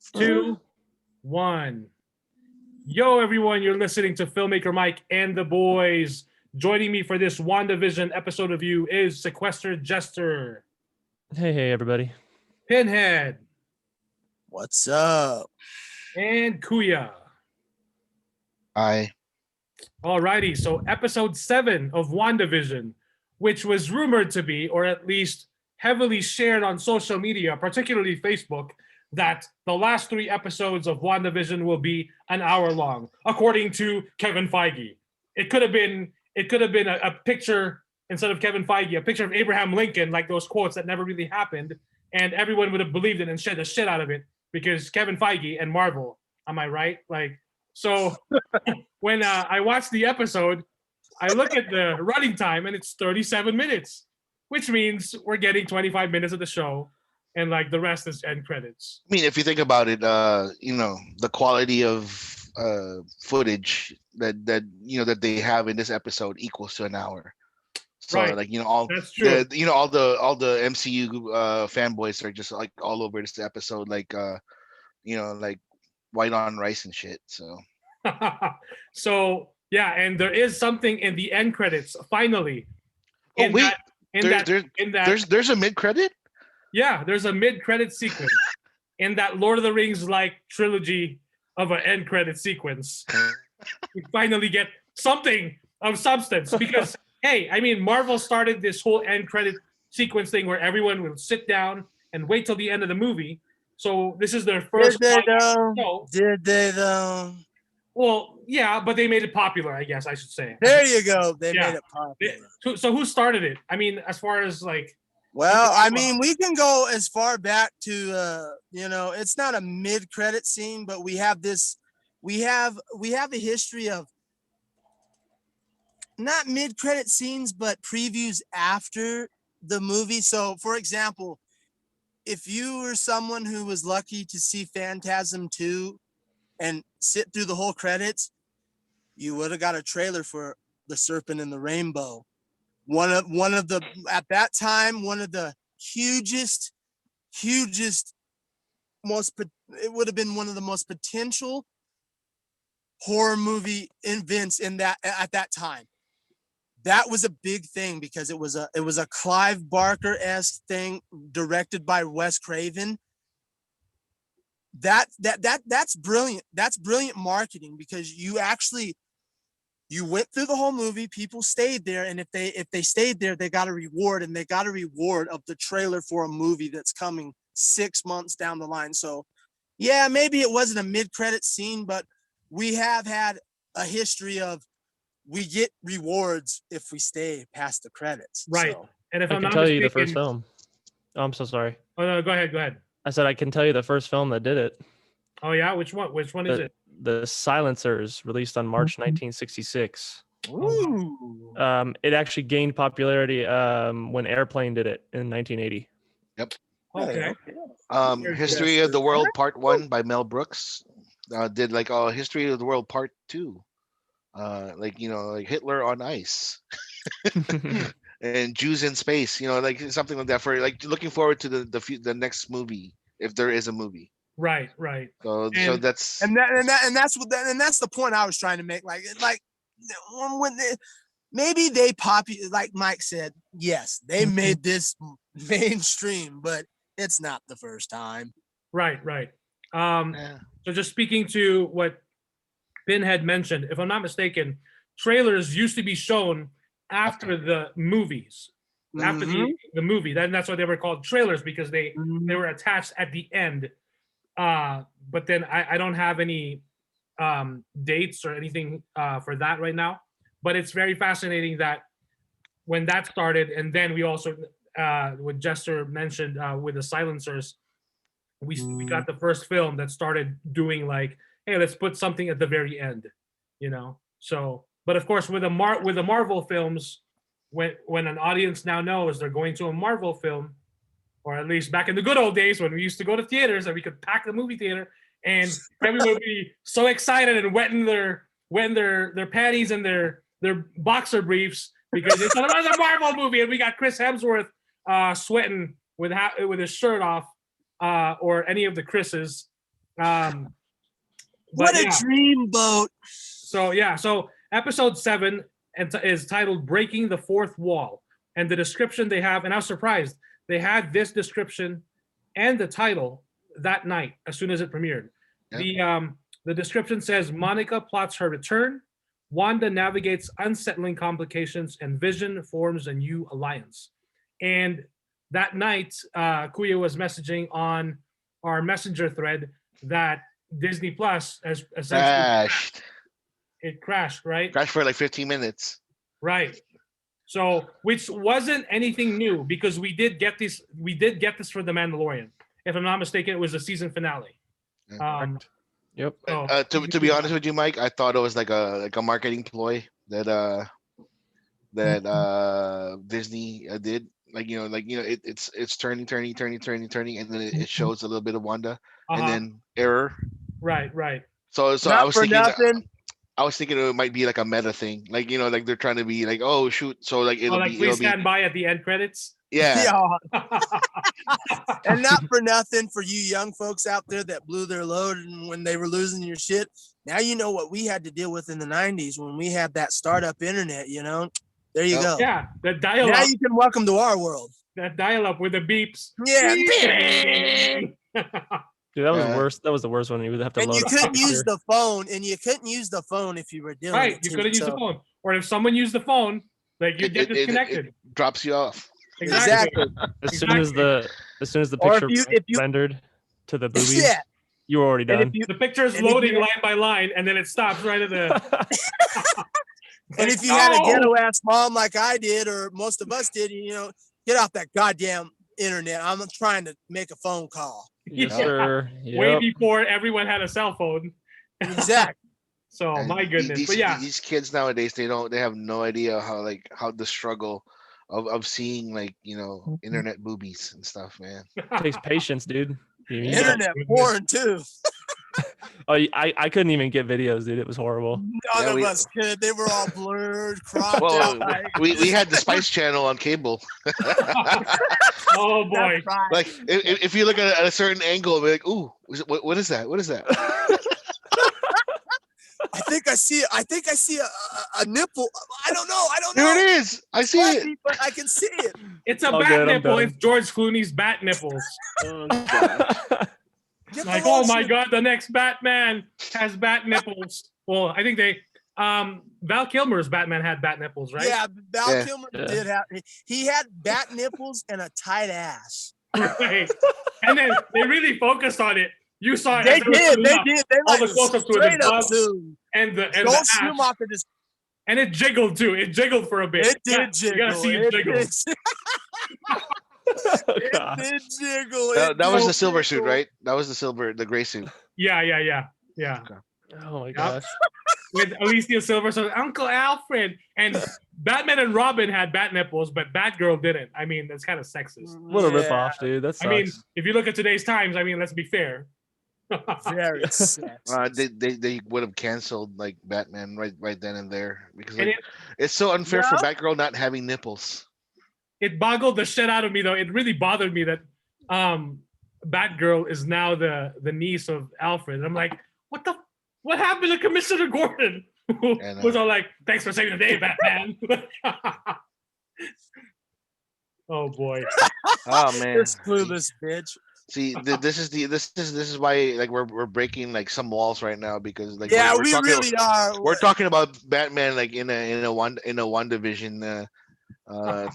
2, 1. Yo, everyone, you're listening to Filmmaker Mike and the boys. Joining me for this WandaVision episode review is Sequestered Jester. Hey, everybody. Pinhead. What's up? And Kuya. Hi. Alrighty, so episode 7 of WandaVision, which was rumored to be, or at least heavily shared on social media, particularly Facebook, that the last 3 episodes of WandaVision will be an hour long, according to Kevin Feige. It could have been a picture, instead of Kevin Feige, a picture of Abraham Lincoln, like those quotes that never really happened, and everyone would have believed it and shed the shit out of it because Kevin Feige and Marvel. Am I right? So when I watched the episode, I look at the running time and it's 37 minutes, which means we're getting 25 minutes of the show. And the rest is end credits. I mean, if you think about it, the quality of footage that they have in this episode equals to an hour. So right. That's true. All the MCU fanboys are just all over this episode, white on rice and shit. So so yeah, and there is something in the end credits finally. There's a mid credit. Yeah, there's a mid-credit sequence in that Lord of the Rings trilogy of an end credit sequence. We finally get something of substance because hey, I mean, Marvel started this whole end credit sequence thing where everyone will sit down and wait till the end of the movie. So this is their first. Did they though? Well, yeah, but they made it popular, I guess I should say. There you go. They made it popular. So who started it? I mean, as far as well, I mean, we can go as far back to it's not a mid-credit scene, but we have a history of not mid-credit scenes, but previews after the movie. So, for example, if you were someone who was lucky to see Phantasm 2 and sit through the whole credits, you would have got a trailer for The Serpent and the Rainbow. One of the at that time, one of the hugest it would have been one of the most potential horror movie events at that time. That was a big thing because it was a Clive Barker-esque thing directed by Wes Craven. That's brilliant. That's brilliant marketing because you went through the whole movie, people stayed there, and if they stayed there, they got a reward, and they got a reward of the trailer for a movie that's coming 6 months down the line. So, yeah, maybe it wasn't a mid-credit scene, but we have had a history of we get rewards if we stay past the credits. Right. So. And if I can tell you the first film. Oh, I'm so sorry. Oh, no, go ahead. I said I can tell you the first film that did it. Oh, yeah? Which one? Which one is it? The Silencers, released on March 1966. Ooh. It actually gained popularity when Airplane did it in 1980. Yep. Okay. History of the World Part 1 by Mel Brooks did History of the World Part 2. Hitler on ice. And Jews in space, something like that, for looking forward to the next movie, if there is a movie. Right. So that's that's the point I was trying to make. When maybe they like Mike said, yes, they made this mainstream, but it's not the first time. Right. So just speaking to what Pinhead mentioned, if I'm not mistaken, trailers used to be shown after the movies. After the movie, then that's why they were called trailers, because they were attached at the end. But then I don't have any dates or anything for that right now. But it's very fascinating that when that started, and then we also, what Jester mentioned with the Silencers, we got the first film that started doing hey, let's put something at the very end, So, but of course, with the Marvel films, when an audience now knows they're going to a Marvel film, or at least back in the good old days when we used to go to theaters and we could pack the movie theater and everyone would be so excited and wetting their panties and their boxer briefs because it's another Marvel movie and we got Chris Hemsworth sweating with his shirt off, or any of the Chris's. What but a yeah. dreamboat. So episode 7 is titled "Breaking the Fourth Wall," and the description they have, and I was surprised they had this description and the title that night as soon as it premiered. Yep. The description says Monica plots her return, Wanda navigates unsettling complications, and Vision forms a new alliance. And that night, Kuya was messaging on our messenger thread that Disney Plus has essentially Crashed. It crashed, right? Crashed for like 15 minutes. Right. So, which wasn't anything new because we did get this. We did get this for The Mandalorian. If I'm not mistaken, it was a season finale. Yep. So, To be honest with you, Mike, I thought it was like a marketing ploy that Disney did. It's turning, and then it shows a little bit of Wanda, and then error. Right. So Not for nothing. I was thinking it might be like a meta thing, like like they're trying to be like, oh shoot, so like please stand by at the end credits. Yeah. And not for nothing, for you young folks out there that blew their load and when they were losing your shit. Now you know what we had to deal with in the 90s when we had that startup internet. There you go. Yeah, the dial-up. Now you can welcome to our world. That dial-up with the beeps. Yeah. Dude, that was worse. That was the worst one. You would have to and load. You couldn't use the phone, if you were doing right. it. You couldn't use the phone, or if someone used the phone, like you get disconnected. It drops you off. Exactly. As soon as the picture if you rendered to the boobies, you were already done. The picture is loading line by line, and then it stops right at the. And if you had a ghetto ass mom like I did, or most of us did, get off that goddamn internet. I'm trying to make a phone call. Yes, sir. Yep. Way before everyone had a cell phone. Exactly. So my goodness, but yeah, these kids nowadays they have no idea how the struggle of seeing internet boobies and stuff, man. It takes patience, dude. Internet porn too. I couldn't even get videos, dude. It was horrible. None of us could. They were all blurred, cropped out. We had the Spice Channel on cable. Oh boy! Right. Like if you look at a certain angle, be like, ooh, what is that? What is that? I think I see a nipple. I don't know. There it is. I see it. But I can see it. It's a bat nipple. It's George Clooney's bat nipples. Oh, God. Like, oh my God, the next Batman has bat nipples. Well, I think Val Kilmer's Batman had bat nipples, right? Yeah, Val Kilmer did have. He had bat nipples and a tight ass. Right. And then they really focused on it. You saw it. They did. They all the close-ups to it. And the Schumacher just. And it jiggled too. It jiggled for a bit. It did jiggle. You gotta see it jiggle. It did jiggle. That was the silver suit, right? That was the gray suit. Yeah. Okay. Oh my gosh. With Alicia Silver, so Uncle Alfred, and Batman and Robin had bat nipples, but Batgirl didn't. I mean, that's kind of sexist. What a ripoff, dude. That sucks. I mean, if you look at today's times, I mean, let's be fair. Very sexist. They would have canceled like Batman right then and there because it's so unfair for Batgirl not having nipples. It boggled the shit out of me though. It really bothered me that Batgirl is now the niece of Alfred. And I'm like, what happened to Commissioner Gordon? Who was all like, thanks for saving the day, Batman. Oh boy. Oh man. This clueless bitch. See, this is why like we're breaking like some walls right now because like we really are. We're talking about Batman like in a WandaVision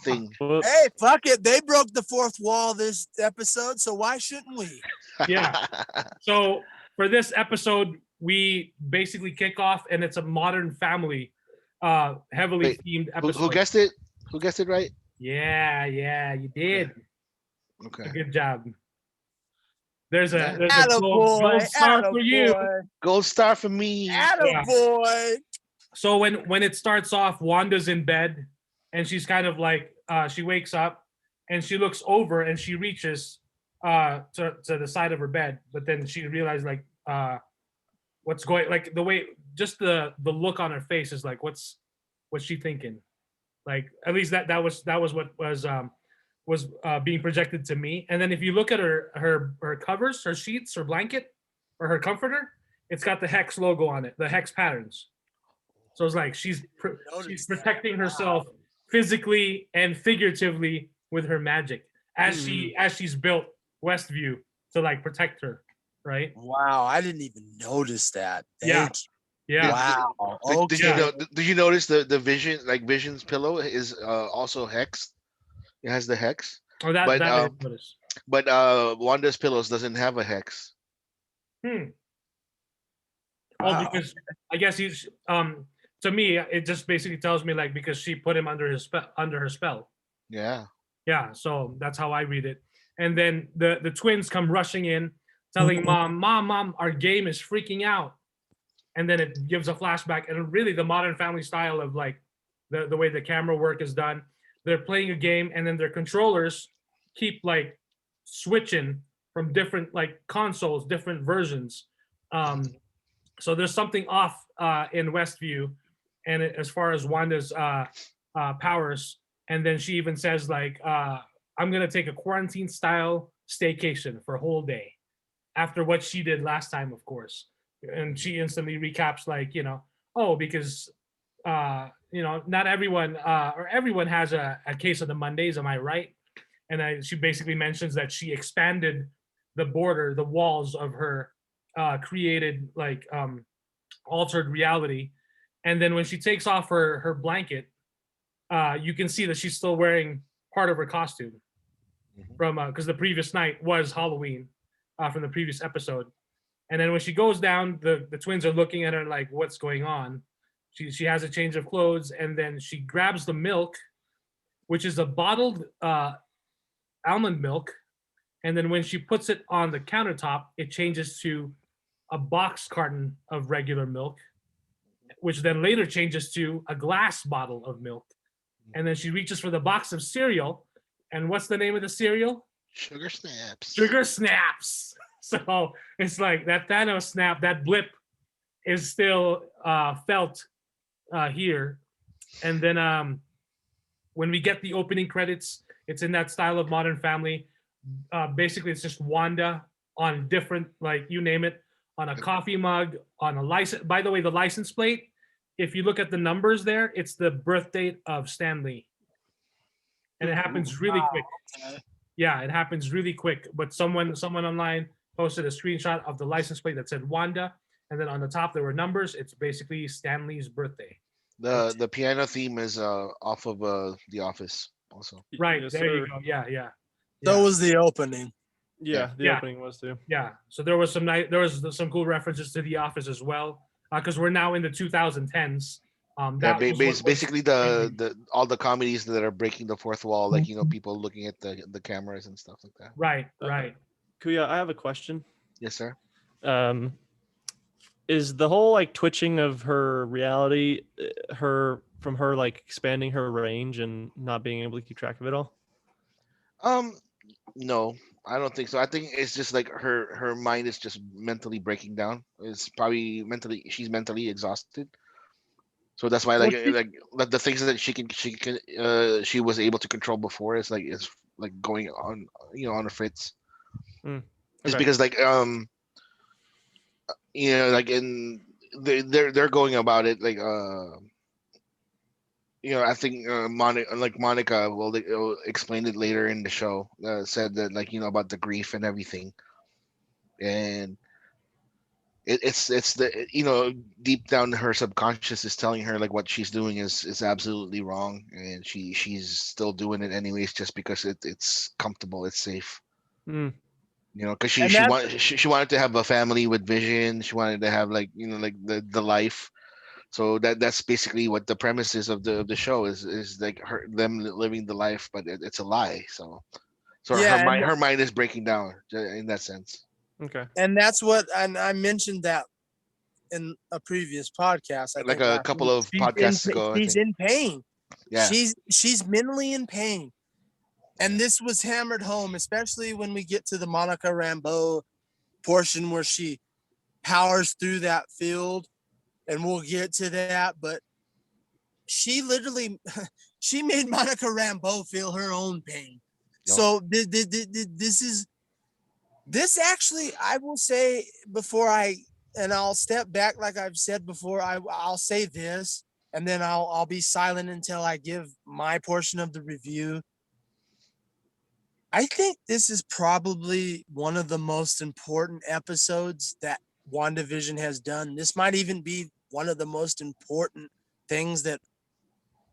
thing. Hey, fuck it. They broke the fourth wall this episode, so why shouldn't we? Yeah. So for this episode, we basically kick off, and it's a Modern Family, heavily themed episode. Who guessed it? Who guessed it right? Yeah, you did. Okay. Good job. There's a gold star for you. Gold star for me. Attaboy. So when it starts off, Wanda's in bed, and she's kind of like she wakes up, and she looks over, and she reaches to the side of her bed, but then she realized like what's going, like the way, just the look on her face is like what's she thinking? Like at least that was what was being projected to me. And then if you look at her covers, her sheets, her blanket, or her comforter, it's got the hex logo on it, the hex patterns. So it's like she's protecting herself physically and figuratively with her magic as she's built Westview to like protect her, right? Wow, I didn't even notice that. Yeah. Wow. Did you notice the Vision, like Vision's pillow is also hexed? It has the hex. Oh, that I didn't notice. But Wanda's pillows doesn't have a hex. Wow. Oh, because I guess he's to me it just basically tells me like because she put him under her spell. Yeah. Yeah, so that's how I read it. And then the twins come rushing in, telling mom, our game is freaking out. And then it gives a flashback, and really the Modern Family style of like the way the camera work is done. They're playing a game, and then their controllers keep like switching from different like consoles, different versions. So there's something off in Westview, and as far as Wanda's powers, and then she even says like, "I'm gonna take a quarantine style staycation for a whole day," after what she did last time, of course. And she instantly recaps like, because not everyone or everyone has a case of the Mondays, am I right? And she basically mentions that she expanded the walls of her created like altered reality. And then when she takes off her blanket, you can see that she's still wearing part of her costume from because the previous night was Halloween from the previous episode. And then when she goes down, the twins are looking at her like, what's going on? She has a change of clothes, and then she grabs the milk, which is a bottled almond milk. And then when she puts it on the countertop, it changes to a box carton of regular milk, which then later changes to a glass bottle of milk. And then she reaches for the box of cereal. And what's the name of the cereal? Sugar Snaps. Sugar Snaps. So it's like that Thanos snap, that blip is still felt here. And then when we get the opening credits, it's in that style of Modern Family. Basically, it's just Wanda on different, like you name it, on a coffee mug, on a license. By the way, the license plate, if you look at the numbers there, it's the birth date of Stan Lee. And it happens really quick. Yeah, it happens really quick. But someone online posted a screenshot of the license plate that said Wanda, and then on the top there were numbers. It's basically Stan Lee's birthday. The piano theme is off of The Office also. Right, yes, there you go. Yeah. So was the opening. Yeah, the opening was too. Yeah, so there was some cool references to The Office as well, because we're now in the 2010s. Basically the all the comedies that are breaking the fourth wall, like people looking at the cameras and stuff like that. Right. Kuya, I have a question. Yes, sir. Is the whole like twitching of her reality from her like expanding her range and not being able to keep track of it all? No, I don't think so. I think it's just like her mind is just mentally breaking down. It's probably she's mentally exhausted. So that's why like the things that she was able to control before is like going on on a fritz. Okay. It's because like like they're going about it like I think Monica will explain it later in the show. Said that like about the grief and everything, and it's the deep down her subconscious is telling her like what she's doing is absolutely wrong, and she's still doing it anyways just because it's comfortable, it's safe. Because she wanted to have a family with Vision. She wanted to have like the life. So that's basically what the premise is of the show is like them living the life, but it's a lie. So her mind is breaking down in that sense. Okay. And that's what, and I mentioned that in a previous podcast. Like a couple of podcasts ago. She's in pain. Yeah. She's mentally in pain. And this was hammered home, especially when we get to the Monica Rambeau portion where she powers through that field. And we'll get to that. But she made Monica Rambeau feel her own pain. Yep. So this is This actually, I will say and I'll step back like I've said before. I'll say this, and then I'll be silent until I give my portion of the review. I think this is probably one of the most important episodes that WandaVision has done. This might even be one of the most important things that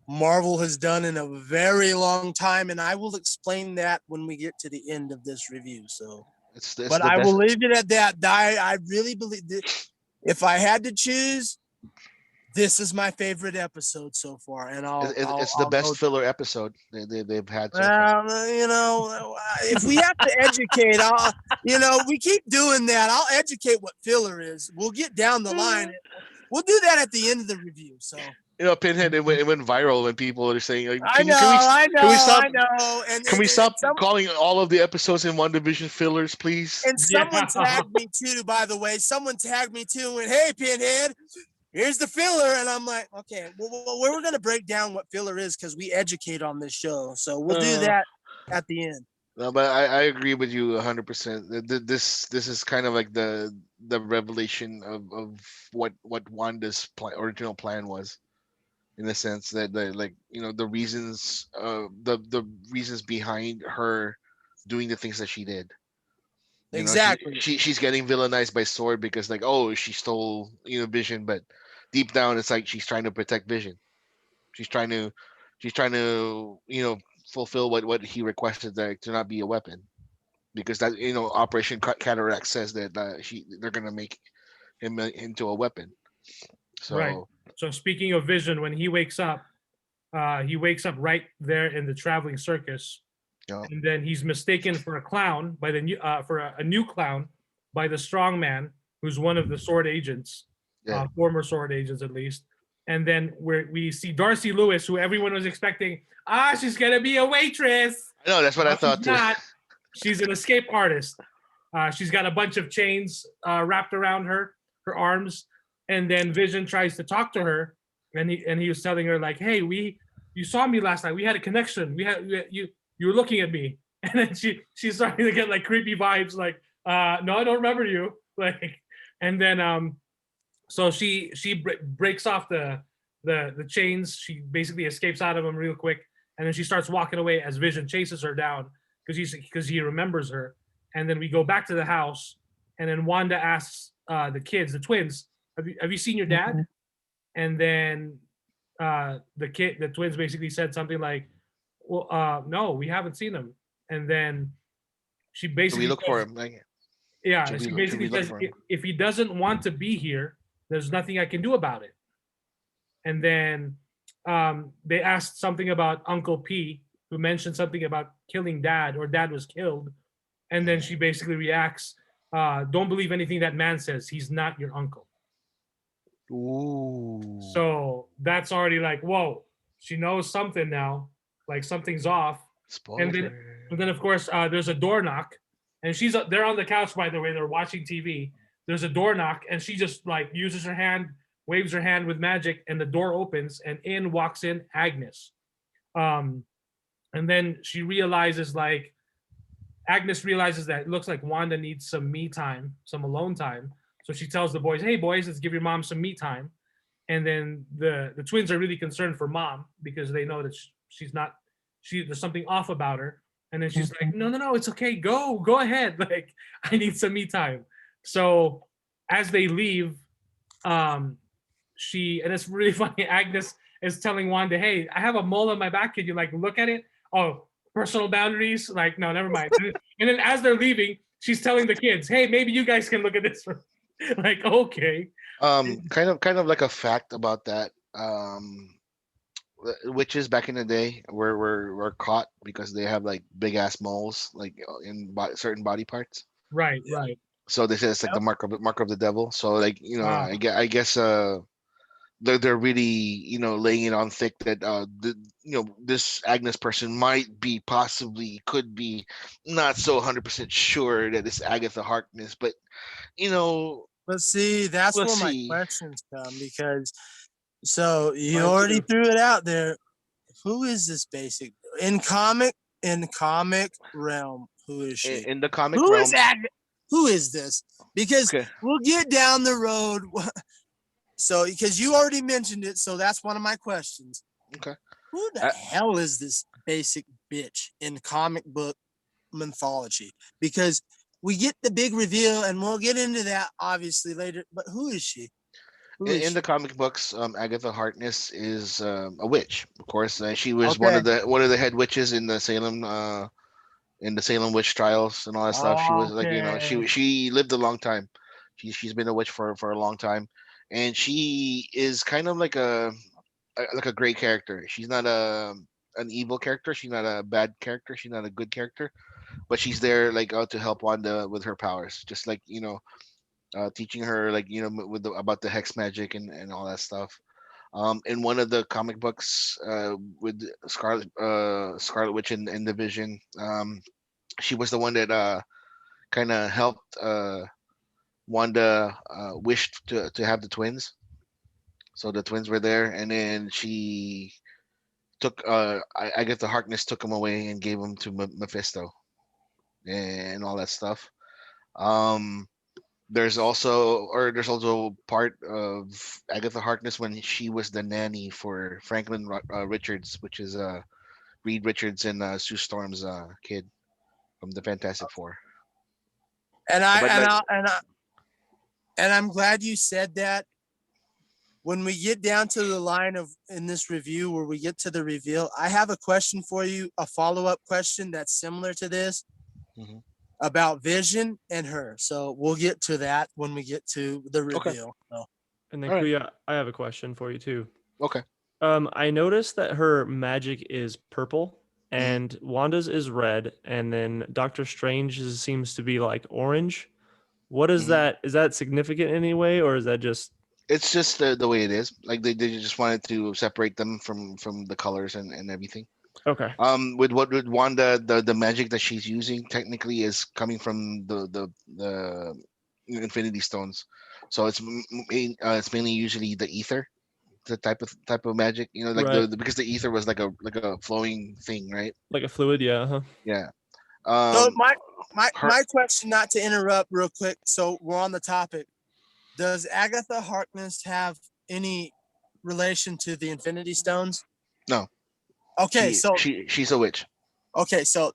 Marvel has done in a very long time, and I will explain that when we get to the end of this review. So, It's but the I will best. leave it at that. I really believe that if I had to choose, this is my favorite episode so far, and It's the I'll best go. filler episode they've had so far. Well, if we have to educate, we keep doing that. I'll educate what filler is. We'll get down the line. We'll do that at the end of the review. So, Pinhead, it went viral when people are saying, like, I know. can we stop? And Can we stop calling all of the episodes in WandaVision fillers, please? And someone tagged me too, by the way. Someone tagged me too and went, "Hey, Pinhead, here's the filler." And I'm like, okay, well we're going to break down what filler is because we educate on this show. So we'll do that at the end. No, but I agree with you 100%. This is kind of like the revelation of what Wanda's original plan was, in the sense that the reasons the reasons behind her doing the things that she did. Exactly. She's getting villainized by Sword because, like, oh, she stole Vision, but deep down it's like she's trying to protect Vision. She's trying to fulfill what he requested, that to not be a weapon, because that Operation Cataract says that they're gonna make him into a weapon. So right. So speaking of Vision, when he wakes up right there in the traveling circus, and then he's mistaken for a clown by the new a new clown by the strong man, who's one of the Sword agents, former Sword agents at least. And then we see Darcy Lewis, who everyone was expecting. She's gonna be a waitress. I know, that's what I thought too. Not. She's an escape artist. She's got a bunch of chains wrapped around her arms. And then Vision tries to talk to her, and he was telling her, like, "Hey, you saw me last night. We had a connection. You were looking at me." And then she's starting to get like creepy vibes, like, "No, I don't remember you." Like, and then so she breaks off the chains. She basically escapes out of them real quick, and then she starts walking away as Vision chases her down because he remembers her. And then we go back to the house, and then Wanda asks the kids, the twins, have you seen your dad? Mm-hmm. And then the twins basically said something like, well, no, we haven't seen him. And then she basically we look for him. She basically says, if he doesn't want to be here, there's nothing I can do about it. And then they asked something about Uncle P, who mentioned something about killing Dad, or Dad was killed. And then she basically reacts, don't believe anything that man says. He's not your uncle. Ooh. So that's already like, whoa, she knows something now, like something's off. Spoiler. And then of course there's a door knock, and they're on the couch, by the way, they're watching TV. There's a door knock, and she just like uses her hand, waves her hand with magic, and the door opens, and in walks in Agnes. And then she realizes, like, Agnes realizes that it looks like Wanda needs some me time, some alone time. So she tells the boys, "Hey boys, let's give your mom some me time." And then the twins are really concerned for Mom, because they know that there's something off about her. And then she's like, no, it's okay. Go ahead. Like, I need some me time. So as they leave, and it's really funny, Agnes is telling Wanda, "Hey, I have a mole on my back. Can you like look at it?" "Oh, personal boundaries." Like, no, never mind. And then as they're leaving, she's telling the kids, "Hey, maybe you guys can look at this." Like, okay. Kind of like a fact about that. Witches back in the day were caught because they have like big ass moles, like in certain body parts. Right. So they say it's like the mark of the devil. So, like, I guess they're really laying it on thick that this Agnes person could be not so 100% sure that it's Agatha Harkness, but But see, that's where my questions come, because so you already threw it out there. Who is this in comic realm? Who is she? In the comic realm, who is this? Because Okay. we'll get down the road. So, because you already mentioned it, so that's one of my questions. Okay. Who the hell is this basic bitch in comic book mythology? Because we get the big reveal, and we'll get into that obviously later. But who is she? In the comic books, Agatha Harkness is a witch. Of course, she was one of the head witches in the Salem witch trials and all that stuff. She was like, she lived a long time. She's been a witch for a long time, and she is kind of like a great character. She's not an evil character. She's not a bad character. She's not a good character, but she's there like to help Wanda with her powers, just like teaching her like about the hex magic and all that stuff. In one of the comic books with Scarlet Witch and the Vision, she was the one that kind of helped Wanda wished to have the twins. So the twins were there, and then she took I guess the Harkness took them away and gave them to Mephisto and all that stuff. Um, there's also part of Agatha Harkness when she was the nanny for Franklin Richards, which is Reed Richards and Sue Storm's kid from the Fantastic Four. And I'm glad you said that. When we get down to the line of in this review where we get to the reveal, I have a question for you, a follow-up question that's similar to this about Vision and her. So we'll get to that when we get to the reveal. Okay. So. And then Kuya, I have a question for you too. Okay. I noticed that her magic is purple and Wanda's is red, and then Doctor Strange's seems to be like orange. What is that? Is that significant in any way, or is that just? It's just the way it is. Like they just wanted to separate them from the colors and everything. Okay. With Wanda, the magic that she's using technically is coming from the Infinity Stones. So it's mainly usually the ether, the type of magic. Like Right. because the ether was like a flowing thing, right? Like a fluid, yeah. Huh. Yeah. So my question, not to interrupt real quick, so we're on the topic. Does Agatha Harkness have any relation to the Infinity Stones? No. Okay, she's a witch. Okay, so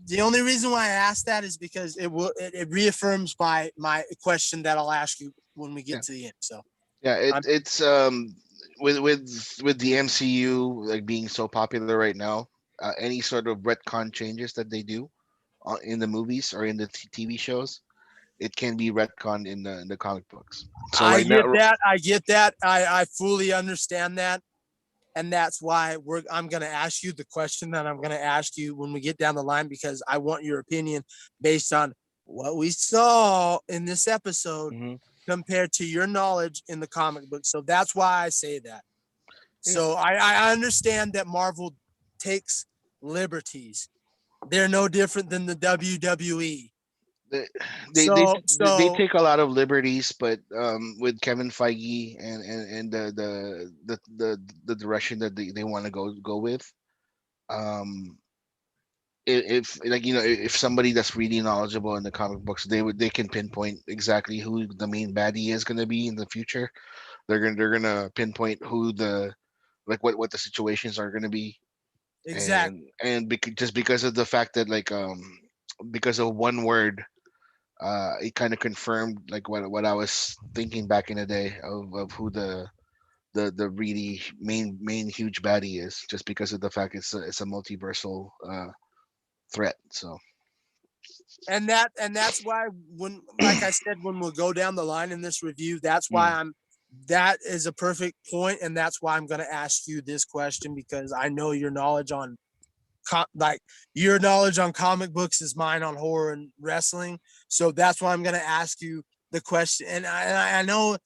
the only reason why I asked that is because it reaffirms my question that I'll ask you when we get to the end. So it's with the MCU like being so popular right now, any sort of retcon changes that they do in the movies or in the TV shows, it can be retconned in the comic books. So I get that. I fully understand that. And that's why I'm going to ask you the question that I'm going to ask you when we get down the line, because I want your opinion based on what we saw in this episode compared to your knowledge in the comic book. So that's why I say that. Yeah. So I understand that Marvel takes liberties. They're no different than the WWE. They take a lot of liberties, but with Kevin Feige and the direction that they want to go with, if somebody that's really knowledgeable in the comic books, they can pinpoint exactly who the main baddie is going to be in the future. They're gonna pinpoint who what the situations are going to be. Exactly. And just because of the fact that because of one word, it kind of confirmed like what I was thinking back in the day of who the really main huge baddie is, just because of the fact it's a multiversal threat. So and that's why when, like I said, when we'll go down the line in this review, that's why that is a perfect point, and that's why I'm going to ask you this question, because I know your knowledge on your knowledge on comic books is mine on horror and wrestling. So that's why I'm going to ask you the question. And I know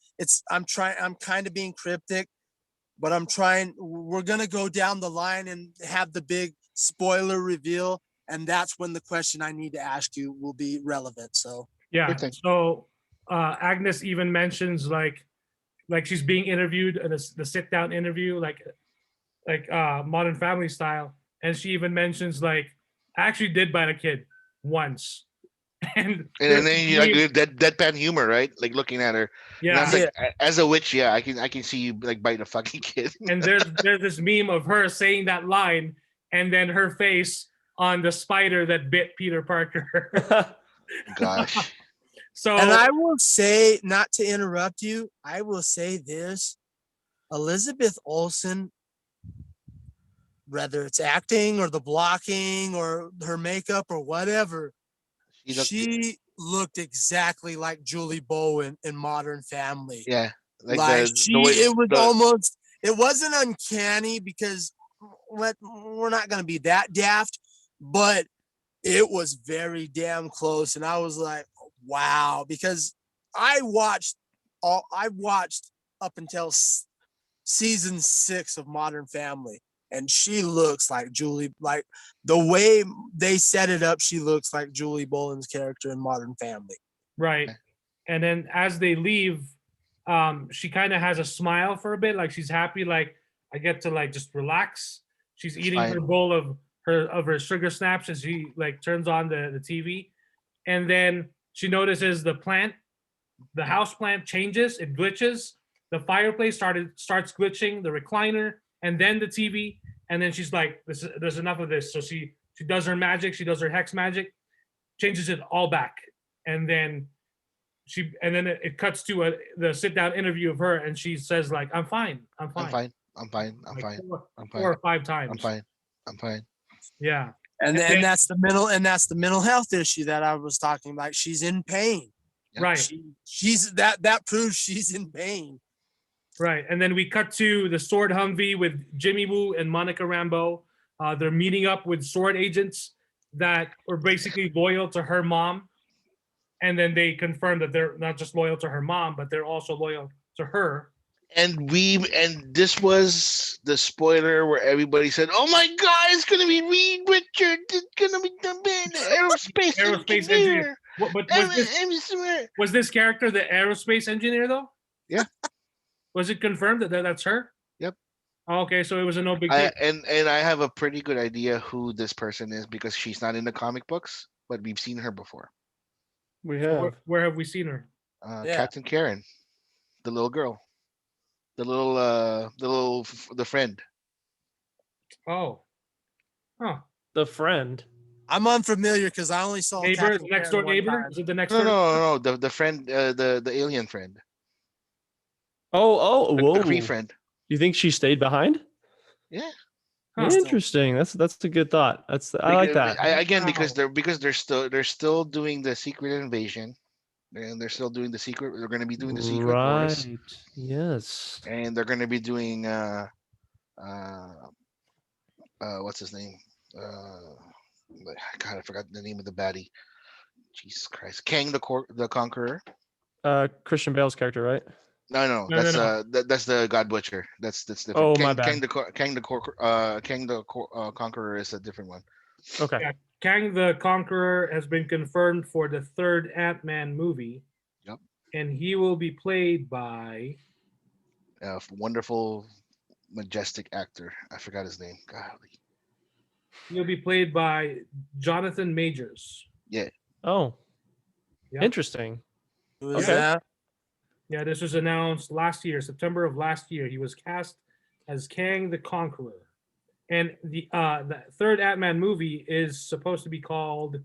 I'm kind of being cryptic, but we're going to go down the line and have the big spoiler reveal. And that's when the question I need to ask you will be relevant. So, yeah. So Agnes even mentions like she's being interviewed in the sit down interview, like Modern Family style. And she even mentions like, I actually did bite a kid once. And And then you like deadpan humor, right? Like looking at her. And yeah, that's like, as a witch, yeah, I can see you like biting a fucking kid. and there's this meme of her saying that line, and then her face on the spider that bit Peter Parker. Gosh. So, And I will say, not to interrupt you, I will say this: Elizabeth Olsen, whether it's acting or the blocking or her makeup or whatever, she looked exactly like Julie Bowen in Modern Family. Yeah, like the way, it was almost, it wasn't uncanny because we're not going to be that daft, but it was very damn close. And I was like, wow, because I watched up until season 6 of Modern Family, and she looks like Julie, like the way they set it up, she looks like Julie Bowen's character in Modern Family. Right. And then as they leave, she kind of has a smile for a bit, like she's happy, like I get to like just relax. She's eating her bowl of her sugar snaps as she like turns on the TV. And then she notices the house plant changes, it glitches. The fireplace starts glitching, the recliner, and then the TV. And then she's like, there's enough of this. So she does her magic, she does her hex magic, changes it all back. And then it cuts to the sit down interview of her, and she says like, I'm fine. I'm fine. 4 or 5 times. I'm fine. Yeah. And that's the mental health issue that I was talking about. She's in pain. Right. She's that proves she's in pain. Right. And then we cut to the Sword Humvee with Jimmy Woo and Monica Rambeau. They're meeting up with Sword agents that were basically loyal to her mom. And then they confirm that they're not just loyal to her mom, but they're also loyal to her. And this was the spoiler where everybody said, "Oh my God, it's gonna be Reed Richard. It's gonna be the aerospace engineer." But was this character the aerospace engineer though? Yeah. Was it confirmed that that's her? Yep. Okay, so it was a no big deal. And I have a pretty good idea who this person is because she's not in the comic books, but we've seen her before. We have. Where have we seen her? Captain Karen, the little girl, the friend. Oh. Huh. The friend. I'm unfamiliar because I only saw neighbor, next door neighbor. Is it the next door? No. The friend, the alien friend. Whoa! The Kree friend. You think she stayed behind? Yeah. Huh. Interesting. That's a good thought. I like that. Because they're still doing the secret invasion, and they're still doing the secret. They're going to be doing the secret wars. Right. Yes. And they're going to be doing what's his name? God, I forgot the name of the baddie. Jesus Christ, Kang the Conqueror. Christian Bale's character, right? No. That's the God Butcher. That's different. Oh, my bad. Kang the Conqueror is a different one. Okay. Yeah, Kang the Conqueror has been confirmed for the 3rd Ant-Man movie. Yep. And he will be played by a wonderful, majestic actor. I forgot his name. Golly. He'll be played by Jonathan Majors. Yeah. Oh. Yep. Interesting. Who is that? Yeah, this was announced last year, September of last year. He was cast as Kang the Conqueror. And the 3rd Ant-Man movie is supposed to be called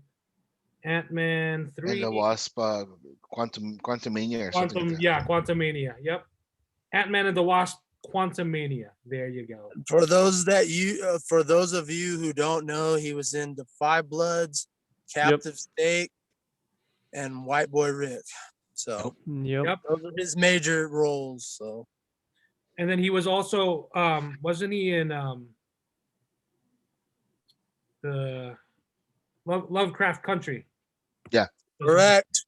Ant-Man 3. And the Wasp, Quantumania or something like that. Quantumania. Yep. Ant-Man and the Wasp, Quantumania. There you go. For those of you who don't know, he was in The Five Bloods, Captive State, and White Boy Rick. So yep. Those are his major roles. So, and then he was also wasn't he in the Lovecraft Country? Yeah. Correct.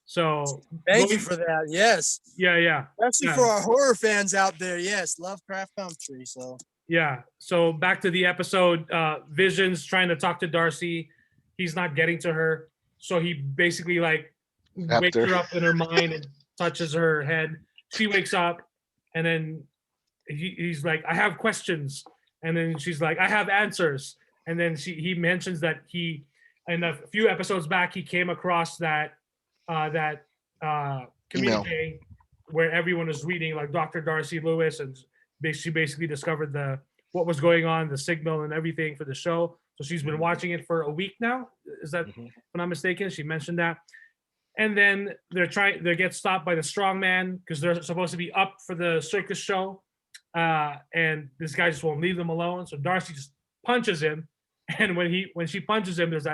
So thank you for that. Yes. Yeah. Especially for our horror fans out there. Yes, Lovecraft Country. So yeah. So back to the episode. Vision's trying to talk to Darcy. He's not getting to her. So he basically wakes her up in her mind and touches her head. She wakes up, and then he's like, I have questions. And then she's like, I have answers. And then he mentions that he in a few episodes back, he came across that communique where everyone was reading, like Dr. Darcy Lewis, and she basically discovered what was going on, the signal and everything for the show. So she's been watching it for a week now. Is that, if I'm not mistaken? She mentioned that. And then they get stopped by the strongman because they're supposed to be up for the circus show. And this guy just won't leave them alone. So Darcy just punches him. And when she punches him, there's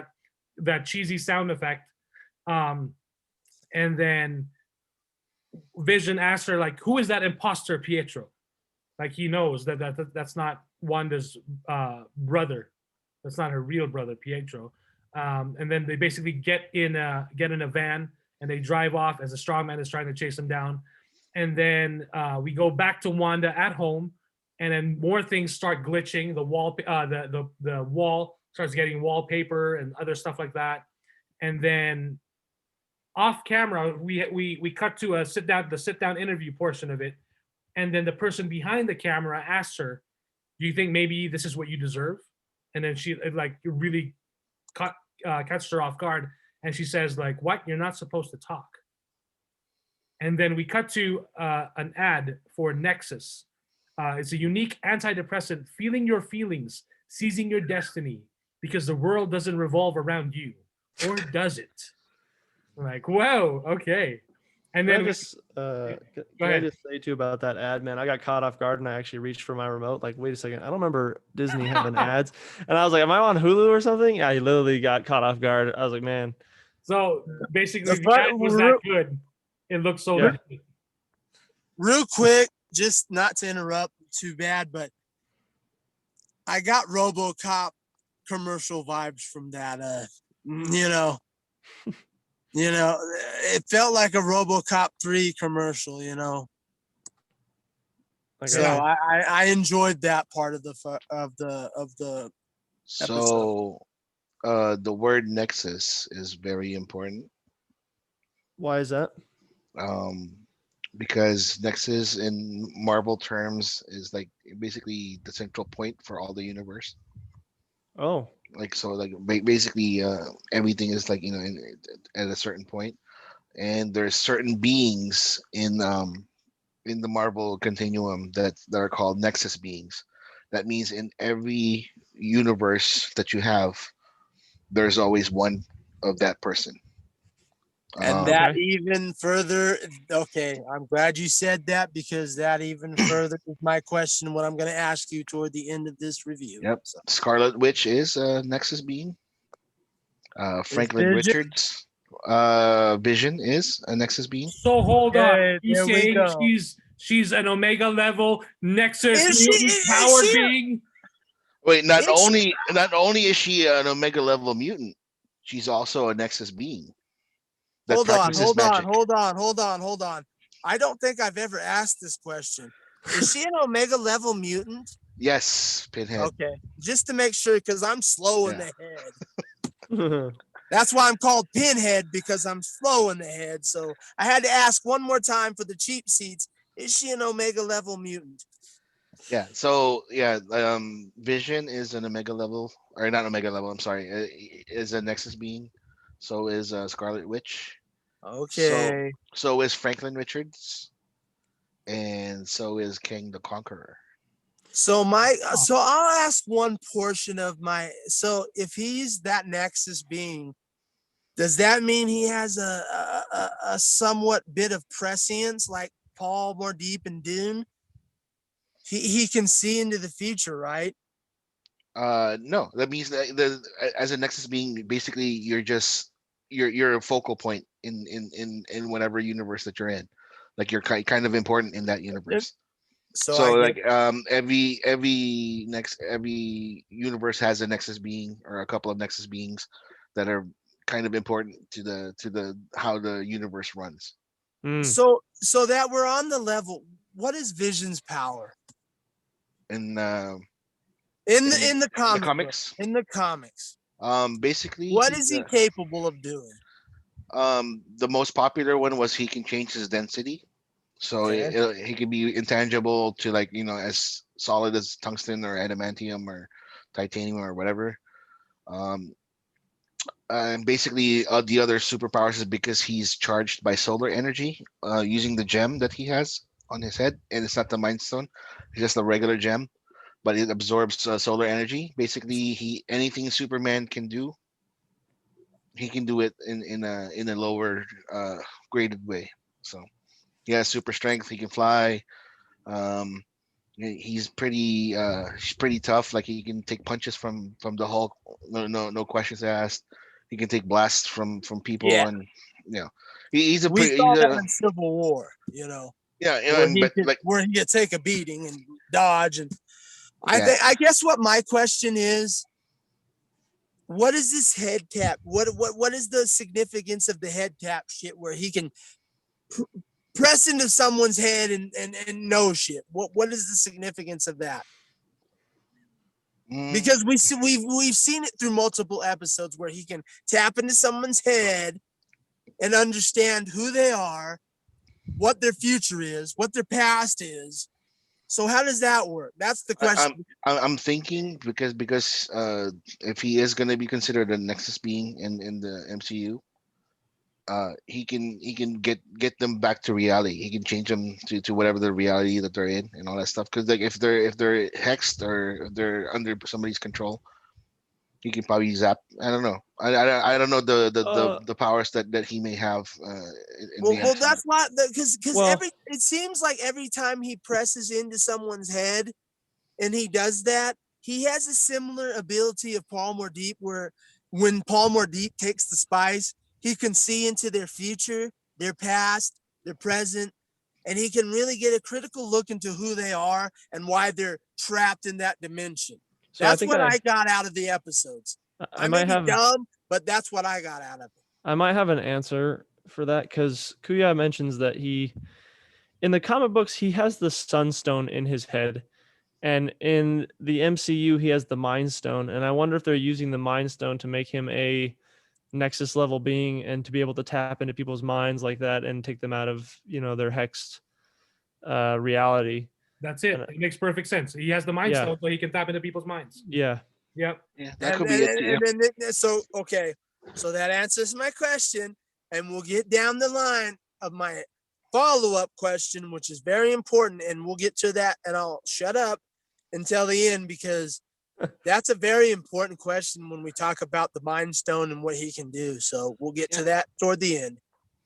that cheesy sound effect. And then Vision asks her, like, who is that imposter Pietro? Like, he knows that's not Wanda's brother. That's not her real brother, Pietro. And then they basically get in a van and they drive off as the strongman is trying to chase them down. And then we go back to Wanda at home, and then more things start glitching. The wall starts getting wallpaper and other stuff like that. And then off camera, we cut to the sit down interview portion of it. And then the person behind the camera asks her, "Do you think maybe this is what you deserve?" And then she really catches her off guard, and she says, like, "What? You're not supposed to talk." And then we cut to an ad for Nexus. It's a unique antidepressant, feeling your feelings, seizing your destiny, because the world doesn't revolve around you, or does it? Like, whoa, okay. And then can I just say too about that ad, man? I got caught off guard and I actually reached for my remote. Like, wait a second, I don't remember Disney having ads. And I was like, am I on Hulu or something? Yeah, I literally got caught off guard. I was like, man. So basically, the ad was that good. It looks so good. Real quick, just not to interrupt too bad, but I got RoboCop commercial vibes from that. It felt like a RoboCop 3 commercial, Okay. So I enjoyed that part of the episode. So the word nexus is very important. Why is that? Because nexus in Marvel terms is like basically the central point for all the universe. Oh. Like, so like basically everything is like, at a certain point, and there's certain beings in the Marvel continuum that are called nexus beings. That means in every universe that you have, there's always one of that person. And that even further, okay, I'm glad you said that, because that even further is my question, what I'm going to ask you toward the end of this review. Yep. So. Scarlet Witch is a Nexus being. Franklin Richards, Vision is a Nexus being. So hold on. He's saying she's an Omega level Nexus powered being. Wait, not only is she an Omega level mutant, she's also a Nexus being. Hold on. I don't think I've ever asked this question. Is she an Omega level mutant? Yes, Pinhead. Okay, just to make sure, because I'm slow in the head. That's why I'm called Pinhead, because I'm slow in the head. So I had to ask one more time for the cheap seats. Is she an Omega level mutant? Yeah. So yeah, Vision is an Omega level, or not Omega level. I'm sorry, is a Nexus being. So is Scarlet Witch. Okay. So is Franklin Richards, and so is Kang the Conqueror. So I'll ask one portion of my. So if he's that Nexus being, does that mean he has a somewhat bit of prescience, like Paul Mordeep and Dune? He can see into the future, right? No, that means that as a Nexus being, basically you're a focal point in whatever universe that you're in. Like, you're kind of important in that universe. So like every universe has a Nexus being or a couple of Nexus beings that are kind of important to the how the universe runs. So that we're on the level. What is Vision's power? In the comics. In the comics. Basically, what is he capable of doing? The most popular one was he can change his density, so he can be intangible to, like, as solid as tungsten or adamantium or titanium or whatever. And basically, the other superpowers is because he's charged by solar energy, using the gem that he has on his head, and it's not the Mind Stone; it's just a regular gem, but it absorbs solar energy. Basically, anything Superman can do, he can do it in a lower graded way. So he has super strength. He can fly. Um, he's pretty tough. Like he can take punches from the Hulk. No questions asked. He can take blasts from people, Yeah. and you know he's a We pretty saw that in Civil War, yeah, where he could take a beating and dodge. And Yeah. I guess what my question is, what is this head tap? What is the significance of the head tap shit where he can press into someone's head and know shit? What is the significance of that? Because we've seen it through multiple episodes where he can tap into someone's head and understand who they are, what their future is, what their past is. So how does that work? That's the question. I'm thinking because if he is going to be considered a Nexus being in the MCU, he can get them back to reality. He can change them to whatever the reality that they're in and all that stuff. Because like if they're hexed or if they're under somebody's control, he can probably zap. I don't know. I don't know the powers that he may have. Well, that's why because it seems like every time he presses into someone's head, and he does that, he has a similar ability of Paul Mordeep, where when Paul Mordeep takes the spice, he can see into their future, their past, their present, and he can really get a critical look into who they are and why they're trapped in that dimension. So that's what I got out of the episodes. I may be dumb, but that's what I got out of it. I might have an answer for that because Kuya mentions that in the comic books, he has the Sunstone in his head. And in the MCU, he has the Mind Stone. And I wonder if they're using the Mind Stone to make him a Nexus level being and to be able to tap into people's minds like that and take them out of, their hexed reality. That's it. It makes perfect sense. He has the Mind Stone, so he can tap into people's minds. Yeah. Yep. Yeah, that could be it. So that answers my question, and we'll get down the line of my follow-up question, which is very important, and we'll get to that, and I'll shut up until the end because that's a very important question when we talk about the Mind Stone and what he can do. So we'll get to that toward the end.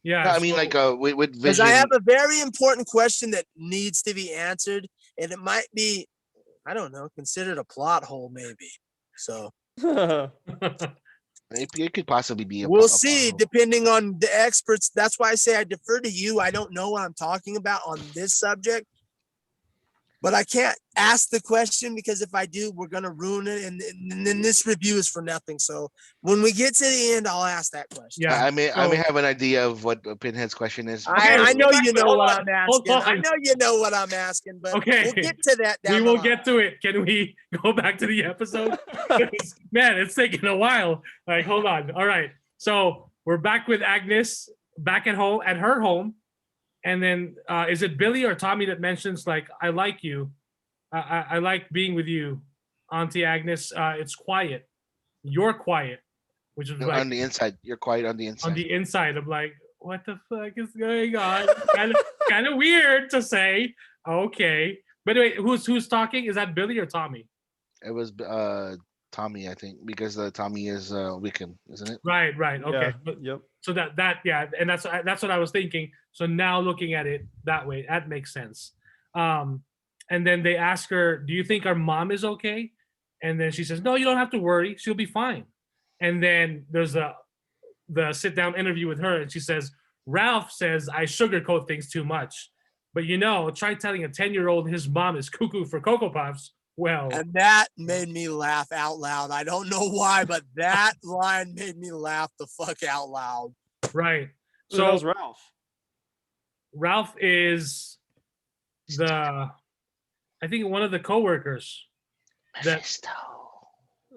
Yeah, I mean, with Vision, because I have a very important question that needs to be answered, and it might be, I don't know, considered a plot hole, maybe. So it could possibly be. We'll see, depending on the experts. That's why I say I defer to you. I don't know what I'm talking about on this subject, but I can't ask the question because if I do, we're gonna ruin it, and then this review is for nothing. So when we get to the end, I'll ask that question. Yeah, I may have an idea of what Pinhead's question is. I know you know what I'm asking. I know you know what I'm asking, but we'll get to that. We will get to it. Can we go back to the episode? Man, it's taking a while. Like, hold on. All right, so we're back with Agnes back at home at her home. And then is it Billy or Tommy that mentions like, I like you. I like being with you, Auntie Agnes. It's quiet. You're quiet, which is like, on the inside. You're quiet on the inside. On the inside, I'm like, what the fuck is going on? kind of weird to say. Okay. But anyway, who's talking? Is that Billy or Tommy? It was Tommy, I think, because Tommy is Wiccan, isn't it? Right. Okay. Yeah. Yep. So that and that's what I was thinking. So now looking at it that way, that makes sense. And then they ask her, "Do you think our mom is okay?" And then she says, "No, you don't have to worry. She'll be fine." And then there's the sit-down interview with her, and she says, "Ralph says I sugarcoat things too much, but try telling a 10-year-old his mom is cuckoo for Cocoa Puffs." Well, and that made me laugh out loud. I don't know why, but that line made me laugh the fuck out loud. Right. So that was Ralph. Ralph is I think one of the coworkers. Mephisto.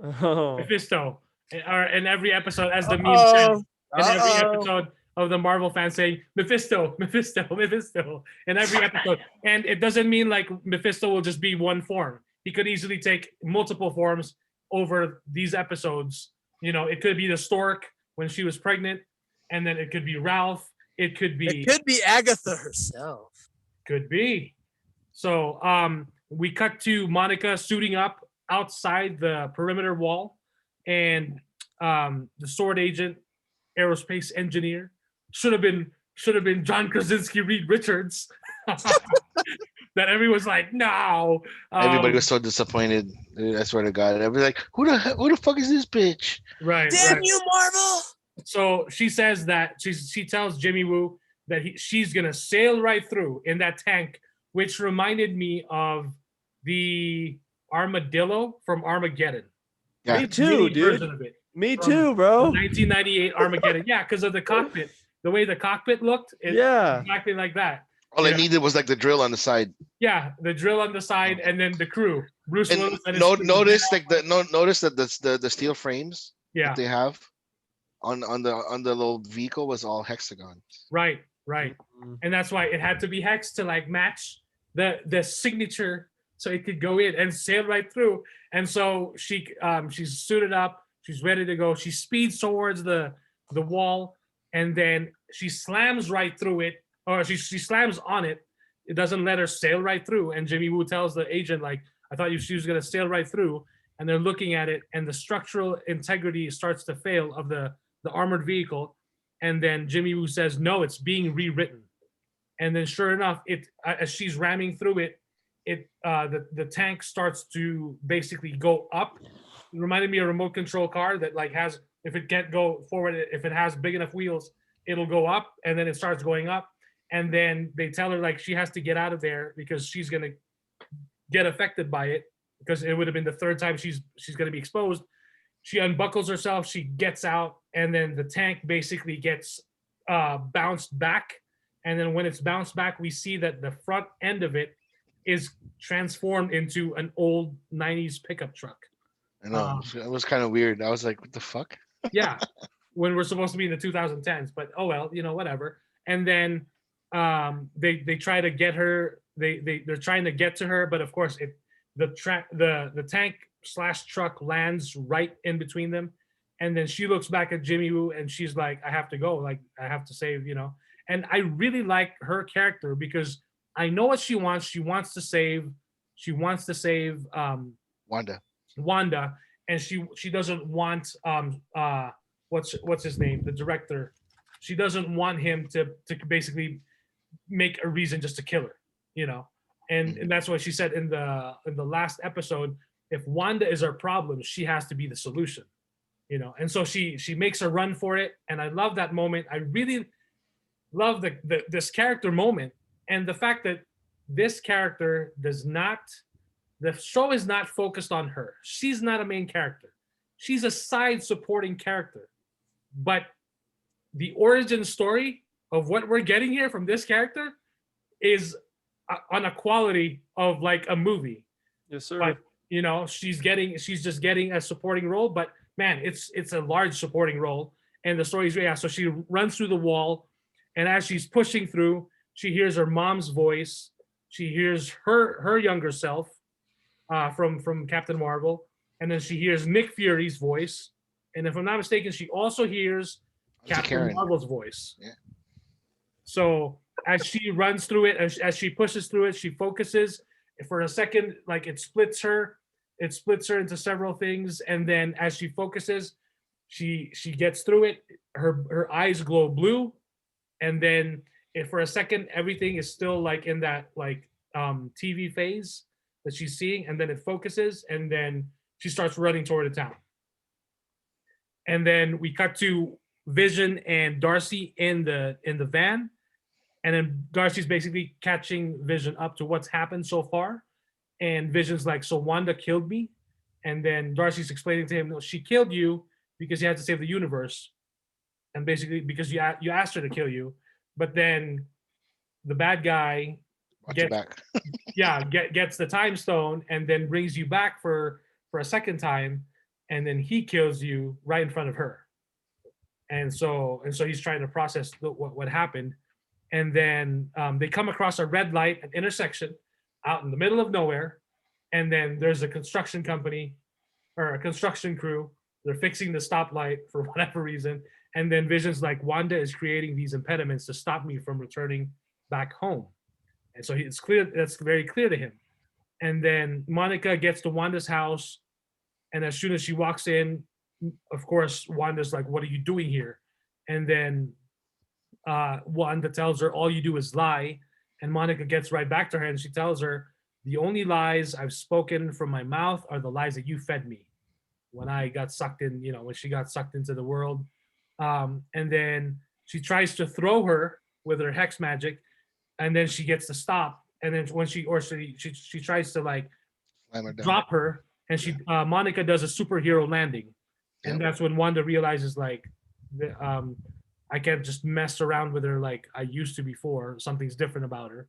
Mephisto. In every episode, as the meme says, in every episode of the Marvel fans saying Mephisto, Mephisto, Mephisto in every episode. And it doesn't mean like Mephisto will just be one form. He could easily take multiple forms over these episodes. It could be the stork, when she was pregnant, and then it could be Ralph. It could be Agatha herself. Could be. So we cut to Monica suiting up outside the perimeter wall, and the sword agent, aerospace engineer, should have been John Krasinski, Reed Richards. That everyone's like, no. Everybody was so disappointed. I swear to God, everybody's like, who the fuck is this bitch? Right. Damn right. you, Marvel. So she says that she tells Jimmy Woo that she's gonna sail right through in that tank, which reminded me of the armadillo from Armageddon. Yeah. Me too, dude. Me too, bro. 1998 Armageddon. Yeah, because of the cockpit, the way the cockpit looked. Yeah, exactly like that. All I needed was like the drill on the side. Yeah, the drill on the side, and then the crew. Bruce And Willis. And notice that the steel frames that they have on the little vehicle was all hexagon. Right. And that's why it had to be hex to like match the signature, so it could go in and sail right through. And so she's suited up, she's ready to go. She speeds towards the wall, and then she slams right through it, or she slams on it. It doesn't let her sail right through. And Jimmy Woo tells the agent, like, I thought she was gonna sail right through. And they're looking at it, and the structural integrity starts to fail of the armored vehicle. And then Jimmy Woo says, no, it's being rewritten. And then sure enough, as she's ramming through it, the tank starts to basically go up. It reminded me of a remote control car that like has, if it can't go forward, if it has big enough wheels, it'll go up, and then it starts going up. And then they tell her like she has to get out of there because she's gonna get affected by it, because it would have been the third time she's gonna be exposed. She unbuckles herself, she gets out, and then the tank basically gets bounced back. And then when it's bounced back, we see that the front end of it is transformed into an old 90s pickup truck. I know, it was kind of weird. I was like, what the fuck? Yeah, when we're supposed to be in the 2010s, but oh well, whatever. And then they try to get her, they're trying to get to her, but of course the tank / truck lands right in between them. And then she looks back at Jimmy Woo and she's like, I have to go, like I have to save, And I really like her character because I know what she wants. She wants to save Wanda, and she doesn't want what's his name, the director. She doesn't want him to basically make a reason just to kill her, And that's what she said in the last episode. If Wanda is our problem, she has to be the solution, And so she makes a run for it, and I love that moment. I really love this character moment, and the fact that this character the show is not focused on her. She's not a main character. She's a side supporting character, but the origin story of what we're getting here from this character is on a quality of like a movie. Yes, sir. But she's just getting a supporting role, but man, it's a large supporting role, and the story's so she runs through the wall, and as she's pushing through, she hears her mom's voice. She hears her younger self from Captain Marvel, and then she hears Nick Fury's voice, and if I'm not mistaken, she also hears Captain Marvel's voice. Yeah. So as she runs through it, as she pushes through it, she focuses for a second, like it splits her into several things, and then as she focuses, she gets through it. Her eyes glow blue, and then for a second, everything is still like in that like TV phase that she's seeing, and then it focuses, and then she starts running toward the town. And then we cut to Vision and Darcy in the van, and then Darcy's basically catching Vision up to what's happened so far, and Vision's like, so Wanda killed me, and then Darcy's explaining to him, no, she killed you because you had to save the universe, and basically because you asked her to kill you, but then the bad guy gets the time stone and then brings you back for a second time, and then he kills you right in front of her. And so he's trying to process what happened. And then they come across a red light, an intersection out in the middle of nowhere. And then there's a construction company or a construction crew. They're fixing the stoplight for whatever reason. And then Vision's like, Wanda is creating these impediments to stop me from returning back home. And so it's clear, that's very clear to him. And then Monica gets to Wanda's house. And as soon as she walks in, of course, Wanda's like, what are you doing here? And then Wanda tells her, all you do is lie. And Monica gets right back to her and she tells her, the only lies I've spoken from my mouth are the lies that you fed me when I got sucked in, when she got sucked into the world. And then she tries to throw her with her hex magic, and then she gets to stop. And then when she tries to like drop her, and Monica does a superhero landing. And that's when Wanda realizes like, I can't just mess around with her like I used to before. Something's different about her.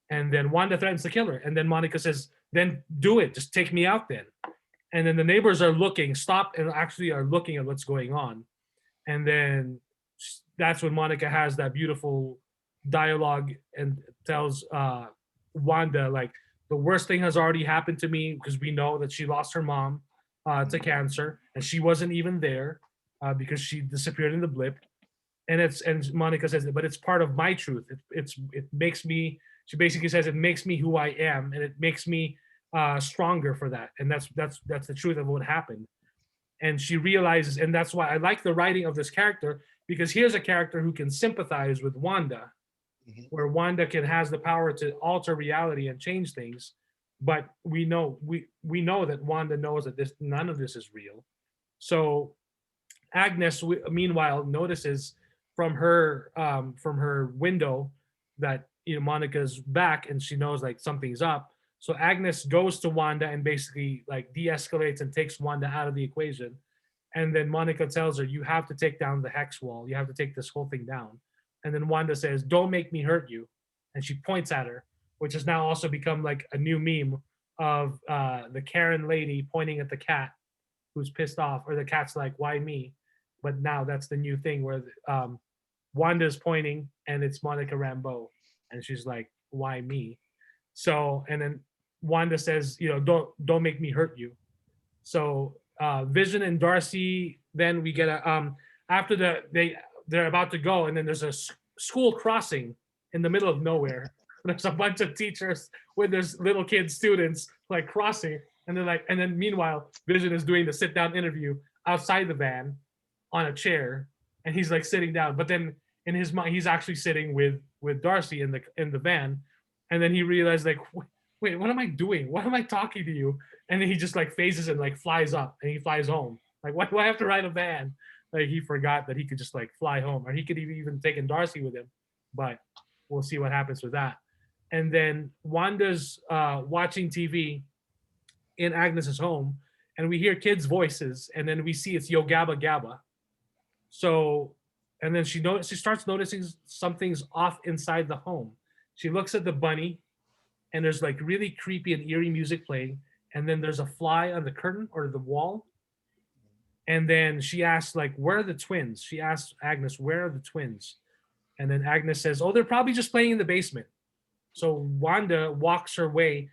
And then Wanda threatens to kill her. And then Monica says, then do it. Just take me out then. And then the neighbors are stop and actually are looking at what's going on. And then that's when Monica has that beautiful dialogue and tells Wanda, like, the worst thing has already happened to me, because we know that she lost her mom to cancer, and she wasn't even there because she disappeared in the blip. And Monica says, but it's part of my truth. It makes me, she basically says, it makes me who I am, and it makes me stronger for that. And that's the truth of what happened. And she realizes, and that's why I like the writing of this character, because here's a character who can sympathize with Wanda, where Wanda has the power to alter reality and change things. But we know that Wanda knows that none of this is real. So Agnes, meanwhile, notices from her window that Monica's back, and she knows like something's up. So Agnes goes to Wanda and basically like de-escalates and takes Wanda out of the equation. And then Monica tells her, you have to take down the hex wall. You have to take this whole thing down. And then Wanda says, don't make me hurt you. And she points at her, which has now also become like a new meme of the Karen lady pointing at the cat who's pissed off, or the cat's like, why me? But now that's the new thing where Wanda's pointing and it's Monica Rambeau. And she's like, why me? So, and then Wanda says, don't make me hurt you. So Vision and Darcy, then we get after they're about to go, and then there's a school crossing in the middle of nowhere. There's a bunch of teachers with their little kid students like crossing, and they're like, and then meanwhile, Vision is doing the sit down interview outside the van on a chair, and he's like sitting down. But then in his mind, he's actually sitting with Darcy in the van, and then he realized like, wait, what am I doing? Why am I talking to you? And then he just like phases and like flies up, and he flies home. Like, why do I have to ride a van? Like, he forgot that he could just like fly home, or he could even take in Darcy with him. But we'll see what happens with that. And then Wanda's watching TV in Agnes's home, and we hear kids' voices, and then we see it's Yo Gabba Gabba. So, and then she starts noticing something's off inside the home. She looks at the bunny, and there's like really creepy and eerie music playing, and then there's a fly on the curtain or the wall. And then she asks, like, where are the twins? She asks Agnes, where are the twins? And then Agnes says, oh, they're probably just playing in the basement. So Wanda walks her way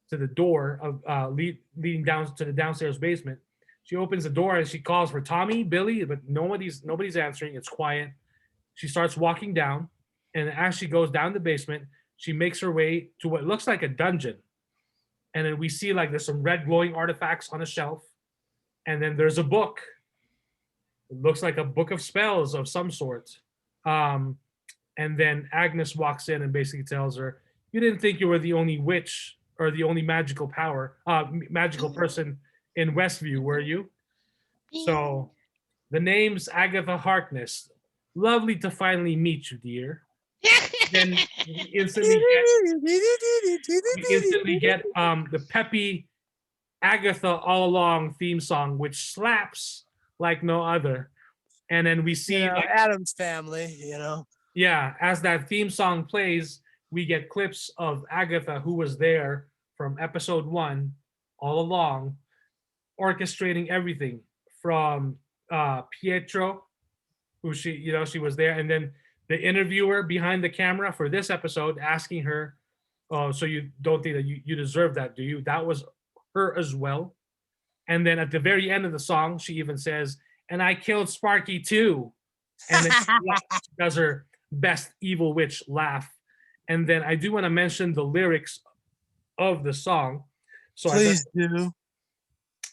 to the door of leading down to the downstairs basement. She opens the door and she calls for Tommy, Billy, but nobody's answering. It's quiet. She starts walking down, and as she goes down the basement, she makes her way to what looks like a dungeon. And then we see like there's some red glowing artifacts on a shelf. And then there's a book. It looks like a book of spells of some sort. And then Agnes walks in and basically tells her, you didn't think you were the only witch or the only magical person in Westview, were you? So the name's Agatha Harkness. Lovely to finally meet you, dear. Then we instantly get the peppy Agatha All Along theme song, which slaps like no other. And then we see Addams Family, Yeah, as that theme song plays, we get clips of Agatha, who was there from episode 1 all along, orchestrating everything from Pietro, who she was there, and then the interviewer behind the camera for this episode asking her, oh, so you don't think that you deserve that, do you? That was her as well. And then at the very end of the song, she even says, and I killed Sparky too. and then she does her best evil witch laugh. And then I do want to mention the lyrics of the song. So Please do.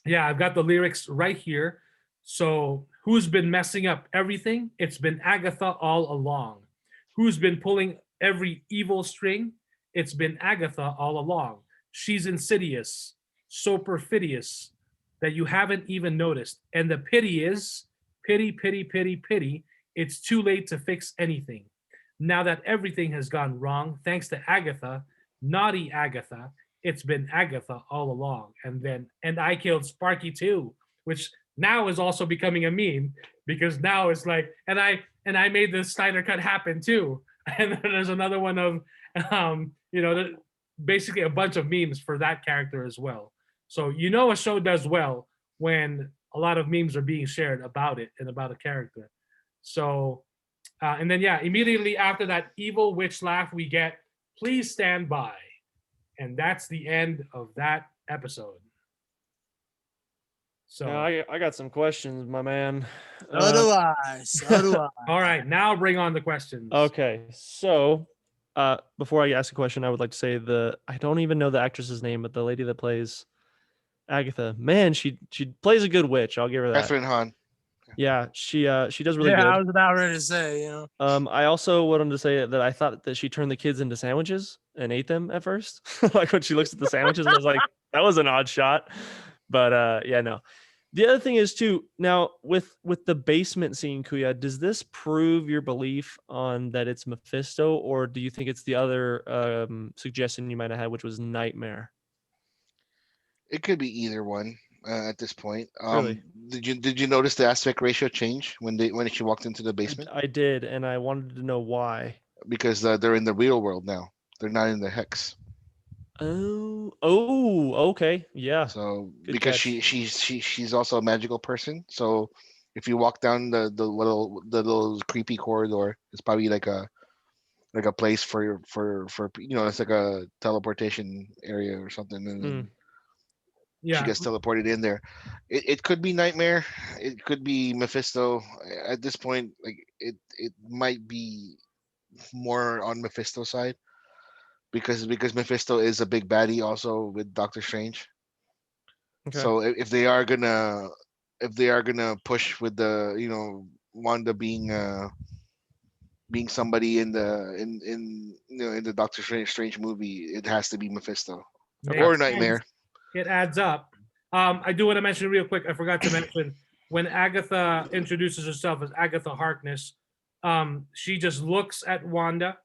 yeah, I've got the lyrics right here. So, who's been messing up everything? It's been Agatha all along. Who's been pulling every evil string? It's been Agatha all along. She's insidious, so perfidious that you haven't even noticed. And the pity is, pity, pity, pity, pity. It's too late to fix anything. Now that everything has gone wrong, thanks to Agatha, naughty Agatha, it's been Agatha all along. And then, and I killed Sparky too, which now is also becoming a meme because now it's like, and I made the Snyder cut happen too. And then there's another one of, basically a bunch of memes for that character as well. So a show does well when a lot of memes are being shared about it and about a character. So, and then immediately after that evil witch laugh, we get "Please Stand By," and that's the end of that episode. So I got some questions, my man. So do I. So do I. all right, now bring on the questions. Okay, so before I ask a question, I would like to say I don't even know the actress's name, but the lady that plays Agatha, man, she plays a good witch. I'll give her that. Catherine Hahn. Yeah, she does really good. I was about ready to say, I also wanted to say that I thought that she turned the kids into sandwiches and ate them at first. Like when she looks at the sandwiches, I was like, that was an odd shot. But no. The other thing is too, now with the basement scene, Kuya, does this prove your belief on that it's Mephisto, or do you think it's the other suggestion you might have had, which was Nightmare? It could be either one at this point. Really? Did you notice the aspect ratio change when she walked into the basement? I did, and I wanted to know why. Because they're in the real world now. They're not in the hex. Oh, okay, yeah. So Good because catch. she's also a magical person. So if you walk down the little creepy corridor, it's probably like a place for it's like a teleportation area or something, and then she gets teleported in there. It could be Nightmare. It could be Mephisto. At this point, like it might be more on Mephisto's side. Because Mephisto is a big baddie also with Doctor Strange. Okay. So if they are gonna push with the Wanda being somebody in the Doctor Strange movie, it has to be Mephisto or Nightmare. It adds up. I do want to mention real quick. I forgot to mention when Agatha introduces herself as Agatha Harkness, she just looks at Wanda.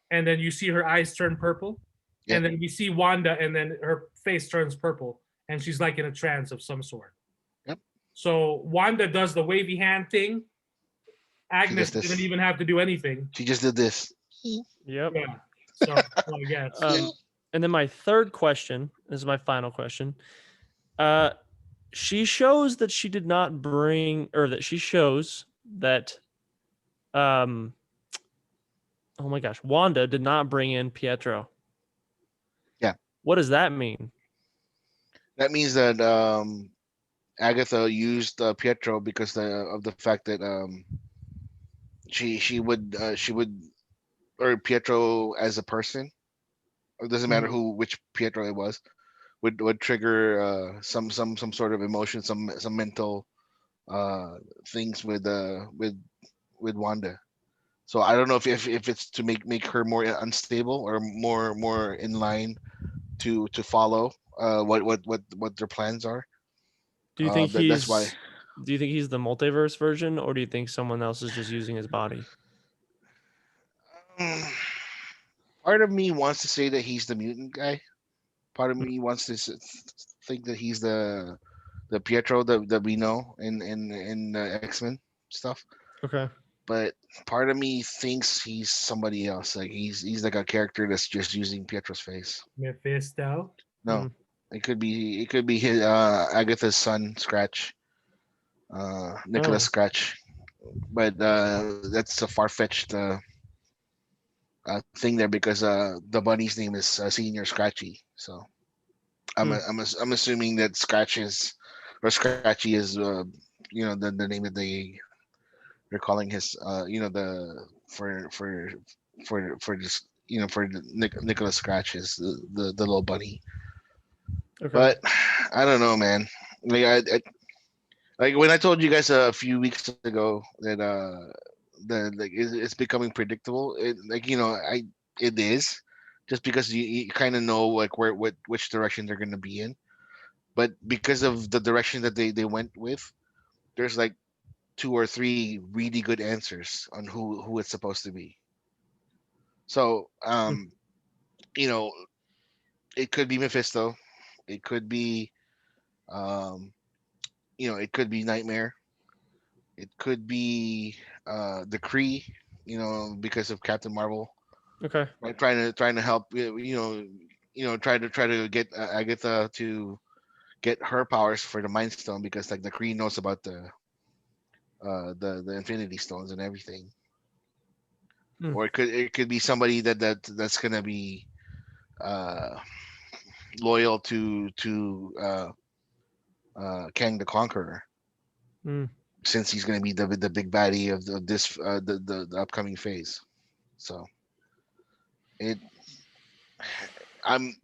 And then you see her eyes turn purple, and then we see Wanda, and then her face turns purple, and she's like in a trance of some sort. Yep. So Wanda does the wavy hand thing. Agnes didn't even have to do anything. She just did this. Yep. Yeah. So I guess. And then my third question, this is my final question. She shows that she did not bring, or that she shows that, oh my gosh, Wanda did not bring in Pietro. Yeah. What does that mean? That means that Agatha used Pietro because of the fact that she would or Pietro as a person, it doesn't matter which Pietro it was, would trigger some sort of emotion, some mental things with Wanda. So I don't know if it's to make her more unstable or more in line to follow what their plans are. Do you think that's why? Do you think he's the multiverse version, or do you think someone else is just using his body? Part of me wants to say that he's the mutant guy. Part of me wants to think that he's the Pietro that we know in the X-Men stuff. Okay. But part of me thinks he's somebody else. Like he's like a character that's just using Pietro's face. Mephisto? No, it could be his Agatha's son, Scratch, Nicholas Scratch. But that's a far-fetched thing there because the bunny's name is Senior Scratchy. So I'm assuming that Scratchy is the name that they're calling his for just for Nicholas Scratches, the little bunny. Okay. But I don't know, man. Like like when I told you guys a few weeks ago that it's becoming predictable. It is, just because you kind of know like which direction they're gonna be in. But because of the direction that they went with, there's like two or three really good answers on who it's supposed to be. So you know, it could be Mephisto, it could be um, it could be Nightmare, it could be the Kree, because of Captain Marvel, Okay. right? Trying to help, try to get Agatha to get her powers for the Mind Stone, because like the Kree knows about the Infinity Stones and everything. Hmm. Or it could be somebody that's gonna be uh, loyal to Kang the Conqueror, Hmm. since he's gonna be the big baddie of this the upcoming phase. So it I'm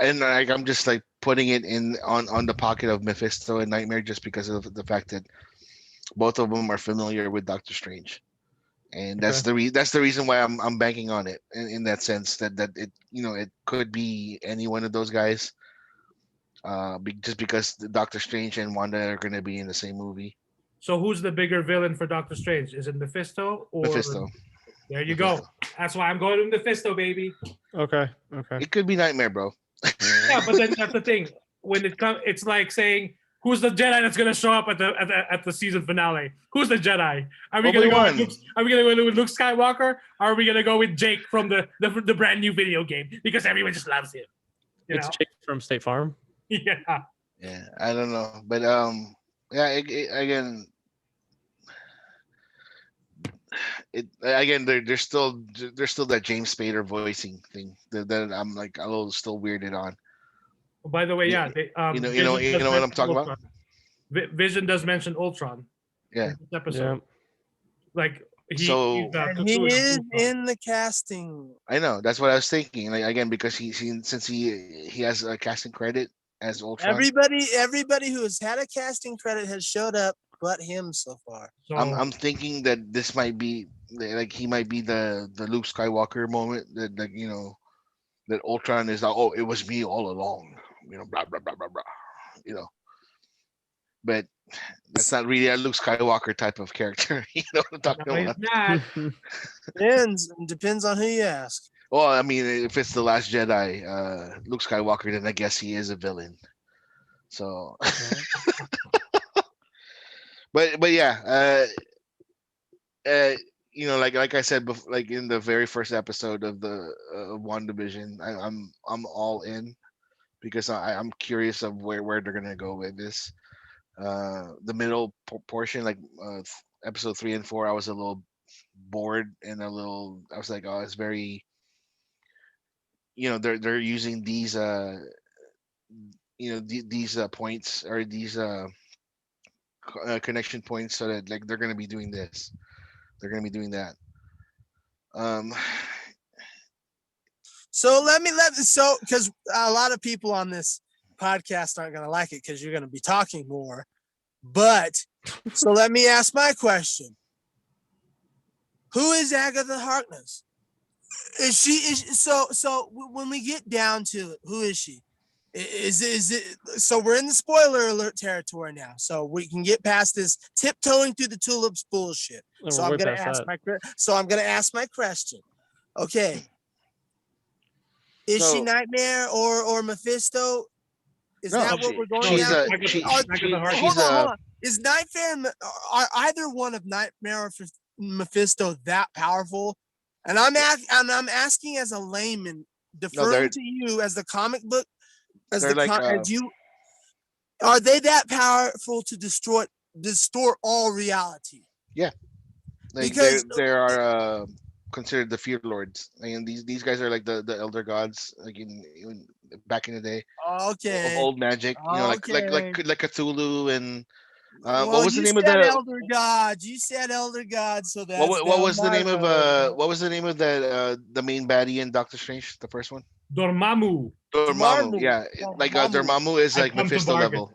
and like I'm just like putting it in on the pocket of Mephisto and Nightmare, just because of the fact that both of them are familiar with Doctor Strange, and Okay. that's the reason why I'm banking on it in that sense, that it it could be any one of those guys, just because the Doctor Strange and Wanda are going to be in the same movie. So who's the bigger villain for Doctor Strange? Is it Mephisto or? Mephisto. There you Mephisto. go. That's why I'm going with Mephisto, baby. Okay. Okay. It could be Nightmare, bro. Yeah, but then that's the thing. When it comes, it's like saying, "Who's the Jedi that's gonna show up at the season finale? Who's the Jedi? Are we gonna go with Obi-Wan. Luke? Are we gonna go with Luke Skywalker? Or are we gonna go with Jake from the brand new video game because everyone just loves him? It's Jake from State Farm. Yeah. Yeah, I don't know, but yeah, again, there's still that James Spader voicing thing that I'm like a little still weirded on. By the way, yeah, they, You know what I'm talking about? Vision does mention Ultron Yeah. in this episode. Yeah. Like So And he is in the casting. I know, that's what I was thinking. Like again, because since he has a casting credit as Ultron. Everybody who has had a casting credit has showed up, but him so far. So I'm thinking that this might be like he might be the Luke Skywalker moment, that that Ultron is like, oh, it was me all along, blah blah blah blah blah, you know. But that's not really a Luke Skywalker type of character. You know what I'm talking no, about? he's not. Depends on who you ask. Well, I mean, if it's the Last Jedi, Luke Skywalker, then I guess he is a villain. So, but yeah, like I said before, like in the very first episode of the WandaVision, I'm all in, because I'm curious of where they're gonna go with this. The middle portion, like episode 3 and 4, I was a little bored and I was like, oh, it's very, they're using these these points, or these connection points, so that like they're gonna be doing this, they're gonna be doing that. So because a lot of people on this podcast aren't gonna like it because you're gonna be talking more. But so let me ask my question: who is Agatha Harkness? So when we get down to it, who is she? Is it so we're in the spoiler alert territory now, so we can get past this tiptoeing through the tulips bullshit. So I'm gonna ask my question. Okay. Is she Nightmare or Mephisto? Is that what we're going down? Hold on. Is Nightmare are either one of Nightmare or Mephisto that powerful? And I'm asking as a layman, deferring to you as the comic book, as you, are they that powerful to distort all reality? Yeah, like because they are considered the Fear Lords, and these guys are like the elder gods, like in back in the day. Okay. Of old magic, like Cthulhu and What was the name of said the elder gods. You said elder gods, so that's what was the name of Marvel. what was the name of that the main baddie in Doctor Strange, the first one? Dormammu. Dormammu. Marvel. Yeah, like Dormammu is I like come to Mephisto bargain. level.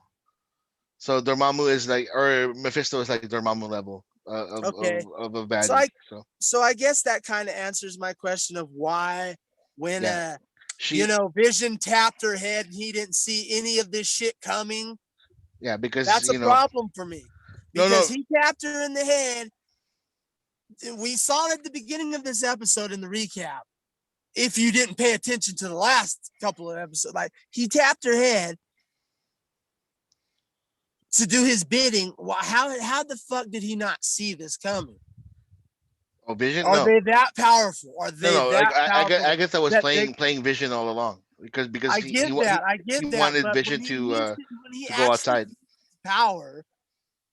So Dormammu is like, or Mephisto is like Dormammu level Okay. of a baddie. So I So so I guess that kind of answers my question of why when yeah, she Vision tapped her head and he didn't see any of this shit coming. yeah because That's a problem for me. No, Because no. he tapped her in the head. We saw it at the beginning of this episode in the recap. If you didn't pay attention to the last couple of episodes, like he tapped her head to do his bidding. How the fuck did he not see this coming? Oh, Vision? Are No, they that powerful? Are they no. Like that powerful? Agatha was that they, playing Vision all along because I he get that. I he get that. wanted But Vision when to he go actually outside. power,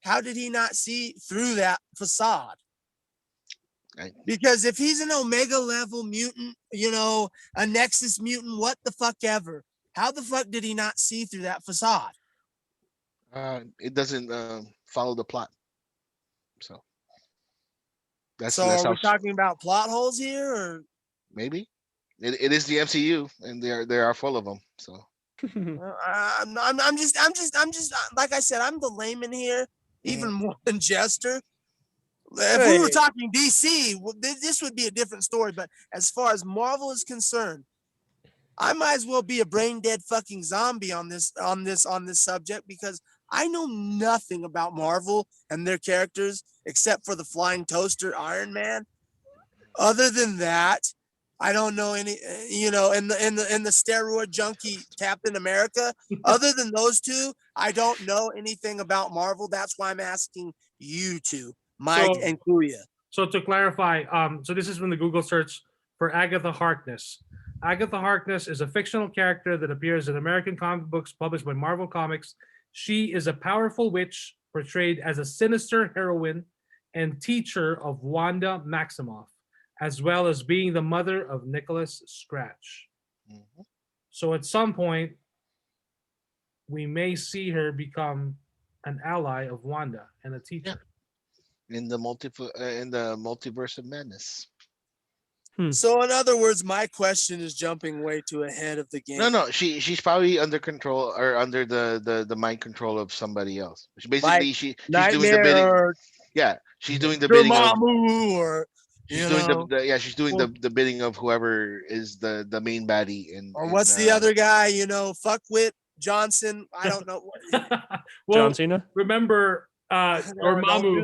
how did he not see through that facade? Right. Because if he's an Omega level mutant, a Nexus mutant, what the fuck ever, how the fuck did he not see through that facade? It doesn't follow the plot. So that's Are how we talking about plot holes here, or maybe it is the MCU and they are full of them. So I'm just like I said, I'm the layman here, even more than Jester. If we were talking DC, this would be a different story. But as far as Marvel is concerned, I might as well be a brain dead fucking zombie on this subject because I know nothing about Marvel and their characters except for the flying toaster Iron Man. Other than that, I don't know any, and the steroid junkie Captain America. Other than those two, I don't know anything about Marvel. That's why I'm asking you two, Mike and Kuya. So to clarify, so this is from the Google search for Agatha Harkness. Agatha Harkness is a fictional character that appears in American comic books published by Marvel Comics. She is a powerful witch portrayed as a sinister heroine and teacher of Wanda Maximoff, as well as being the mother of Nicholas Scratch. Mm-hmm. So at some point, we may see her become an ally of Wanda and a teacher. Yeah. In the multiverse of madness. So in other words, my question is jumping way too ahead of the game. No, she's probably under control or under the mind control of somebody else. Basically, she's doing the bidding. Yeah, she's doing the bidding of. Or she's doing she's doing the bidding of whoever is the main baddie what's the other guy? Fuckwit Johnson. I don't know. Well, John Cena. Remember, Dormammu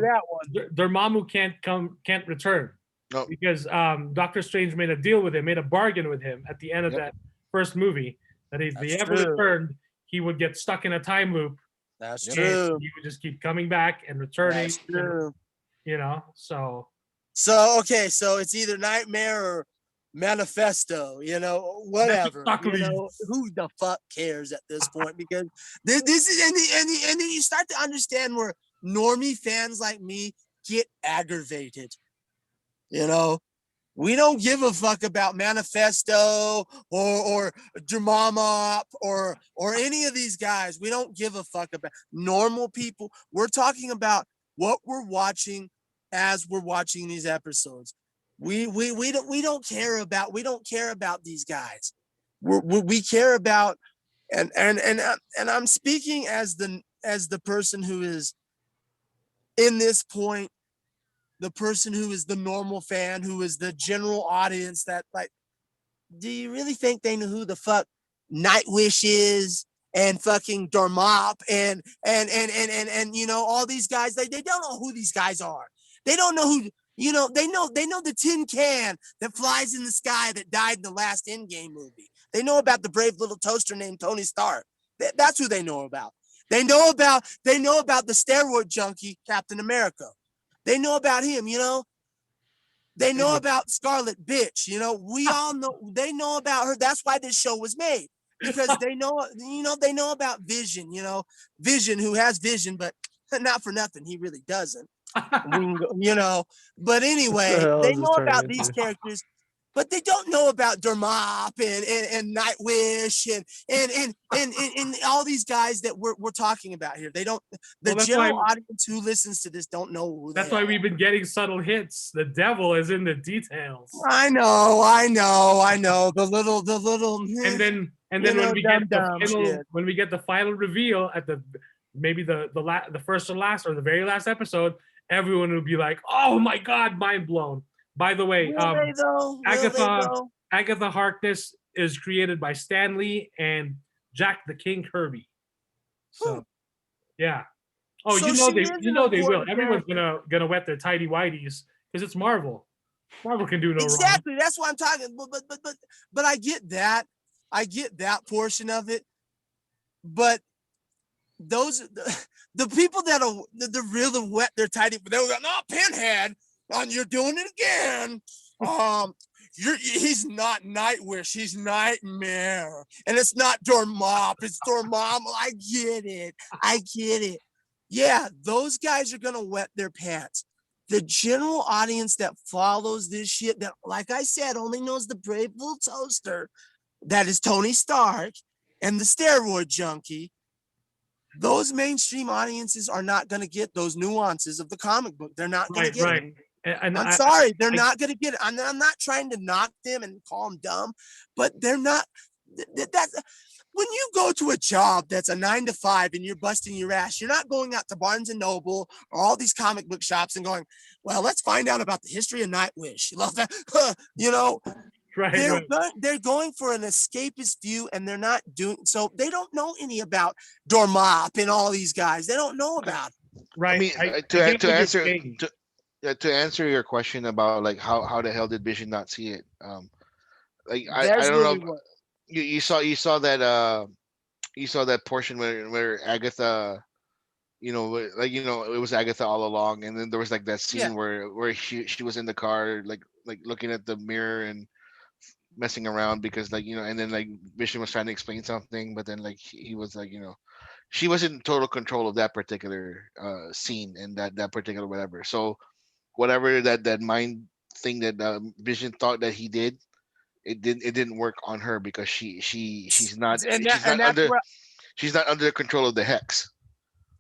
can't return. No. Because Doctor Strange made a deal with him, made a bargain with him at the end of that first movie that if he ever returned, he would get stuck in a time loop. That's true. He would just keep coming back and returning. That's true. So okay, so it's either Nightmare or Manifesto, whatever. Who the fuck cares at this point? Because this is and then you start to understand where normie fans like me get aggravated. We don't give a fuck about Manifesto or Dormammu or any of these guys. We don't give a fuck about normal people. We're talking about what we're watching as we're watching these episodes. We don't care about these guys. We care about and I'm speaking as the person who is in this point. The person who is the normal fan, who is the general audience that do you really think they know who the fuck Nightwish is and fucking Dormammu and all these guys? They don't know who these guys are. They don't know who, they know the tin can that flies in the sky that died in the last Endgame movie. They know about the brave little toaster named Tony Stark. That's who they know about. They know about the steroid junkie Captain America. They know about him, They know about Scarlet Bitch, We all know. They know about her. That's why this show was made, because they know, they know about Vision, Vision, who has vision, but not for nothing, he really doesn't. But anyway, they know about these characters. but they don't know about Dormammu and Nightwish and all these guys that we're talking about here. They don't. The Well, that's general why- audience who listens to this don't know who That's they why are. we've been getting subtle hints. The devil is in the details. I know. The little. And then You know, when we get the dumb final shit. when we get the final reveal at the maybe the first or last or the very last episode, everyone will be like, "Oh my god, mind blown." By the way, Will they though? Will they though? Agatha Harkness is created by Stan Lee and Jack the King Kirby. So, yeah. Oh, So you know she is they an will. important Everyone's gonna wet their tidy whities because it's Marvel. Marvel can do no wrong. Exactly. That's what I'm talking. But I get that. I get that portion of it. But those the people that are the really wet their tidy, they'll go, no, Pinhead, you're doing it again. He's not Nightwish, he's Nightmare. And it's not Dormammu, it's Dormammu. I get it. Yeah, those guys are gonna wet their pants. The general audience that follows this shit, that, like I said, only knows the brave little toaster that is Tony Stark and the steroid junkie. Those mainstream audiences are not going to get those nuances of the comic book. They're not going to get it. And I'm sorry, they're not going to get it. I'm not trying to knock them and call them dumb, but they're not. That's when you go to a job that's a 9 to 5 and you're busting your ass. You're not going out to Barnes and Noble or all these comic book shops and going, well, let's find out about the history of Nightwish. You love that, you know. They're going for an escapist view, and they're not doing so. They don't know any about Dormammu and all these guys. They don't know about it. Right. I mean, to answer your question about like how the hell did Vision not see it? Like I don't know. You saw that portion where Agatha, it was Agatha all along, and then there was like that scene where she was in the car like looking at the mirror and messing around because and then like Vision was trying to explain something, but then like he was like, she was in total control of that particular scene and that particular whatever. So whatever that mind thing that Vision thought that he did, it didn't work on her because she's not under the control of the hex.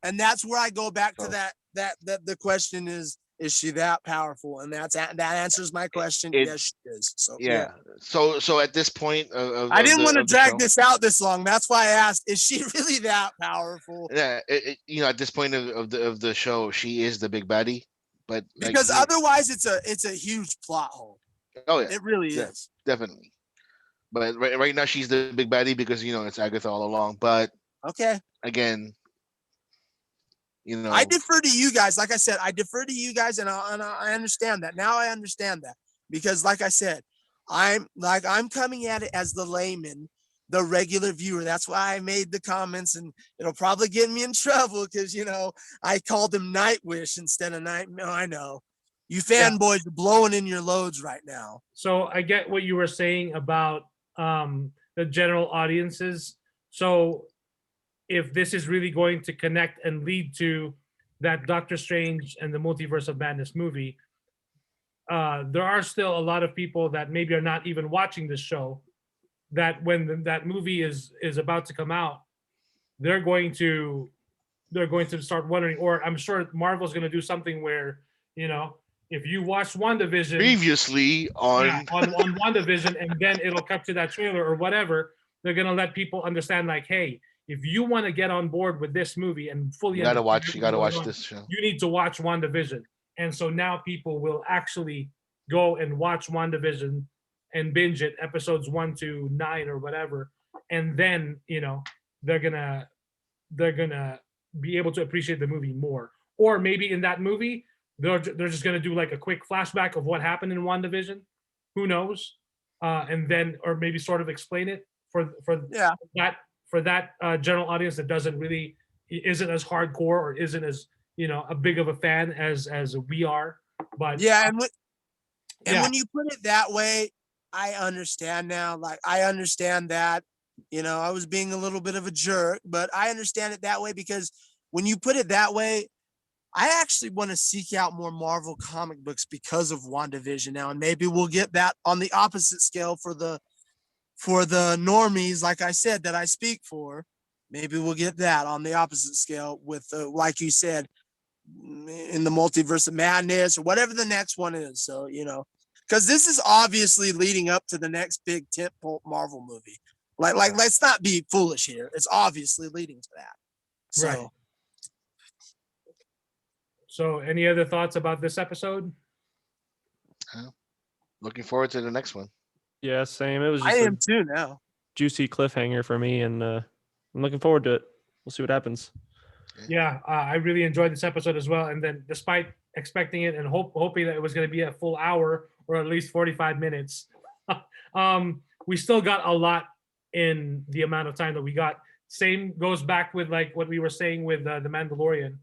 And that's where I go back to that the question is she that powerful? And that answers my question. Yes, she is. So yeah. So at this point I didn't want to drag this out this long. That's why I asked, is she really that powerful? Yeah, at this point of the show, she is the big baddie, but because otherwise it's a huge plot hole. Oh yeah, it really is. Definitely. But right now she's the big baddie because it's Agatha all along. But okay, again, I defer to you guys. Like I said, I defer to you guys, and I understand that. Now I understand that because, like I said, I'm coming at it as the layman, the regular viewer. That's why I made the comments, and it'll probably get me in trouble because I called him Nightwish instead of Nightmare. I know you fanboys are blowing in your loads right now. So I get what you were saying about the general audiences. So if this is really going to connect and lead to that Doctor Strange and the Multiverse of Madness movie, there are still a lot of people that maybe are not even watching this show, that when that movie is about to come out, they're going to start wondering, or I'm sure Marvel's going to do something where, if you watch WandaVision previously on WandaVision, and then it'll cut to that trailer or whatever, they're going to let people understand like, hey, if you want to get on board with this movie and fully you gotta watch this show, you need to watch WandaVision. And so now people will actually go and watch WandaVision and binge it, episodes 1 to 9 or whatever, and then they're gonna be able to appreciate the movie more. Or maybe in that movie they're just gonna do like a quick flashback of what happened in WandaVision, who knows, and then or maybe sort of explain it for that general audience that isn't as hardcore or isn't as a big of a fan as we are. But when you put it that way, I understand now. Like I understand that I was being a little bit of a jerk, but I understand it that way because when you put it that way, I actually want to seek out more Marvel comic books because of WandaVision now, and maybe we'll get that on the opposite scale for the normies, like I said, that I speak for. Maybe we'll get that on the opposite scale with, like you said, in the multiverse of madness or whatever the next one is. So, because this is obviously leading up to the next big tentpole Marvel movie. Like, let's not be foolish here. It's obviously leading to that. So, right. So, any other thoughts about this episode? Looking forward to the next one. Yeah, same. It was just I am too now. juicy cliffhanger for me, and I'm looking forward to it. We'll see what happens. Yeah, I really enjoyed this episode as well. And then, despite expecting it and hoping that it was going to be a full hour or at least 45 minutes, we still got a lot in the amount of time that we got. Same goes back with like what we were saying with The Mandalorian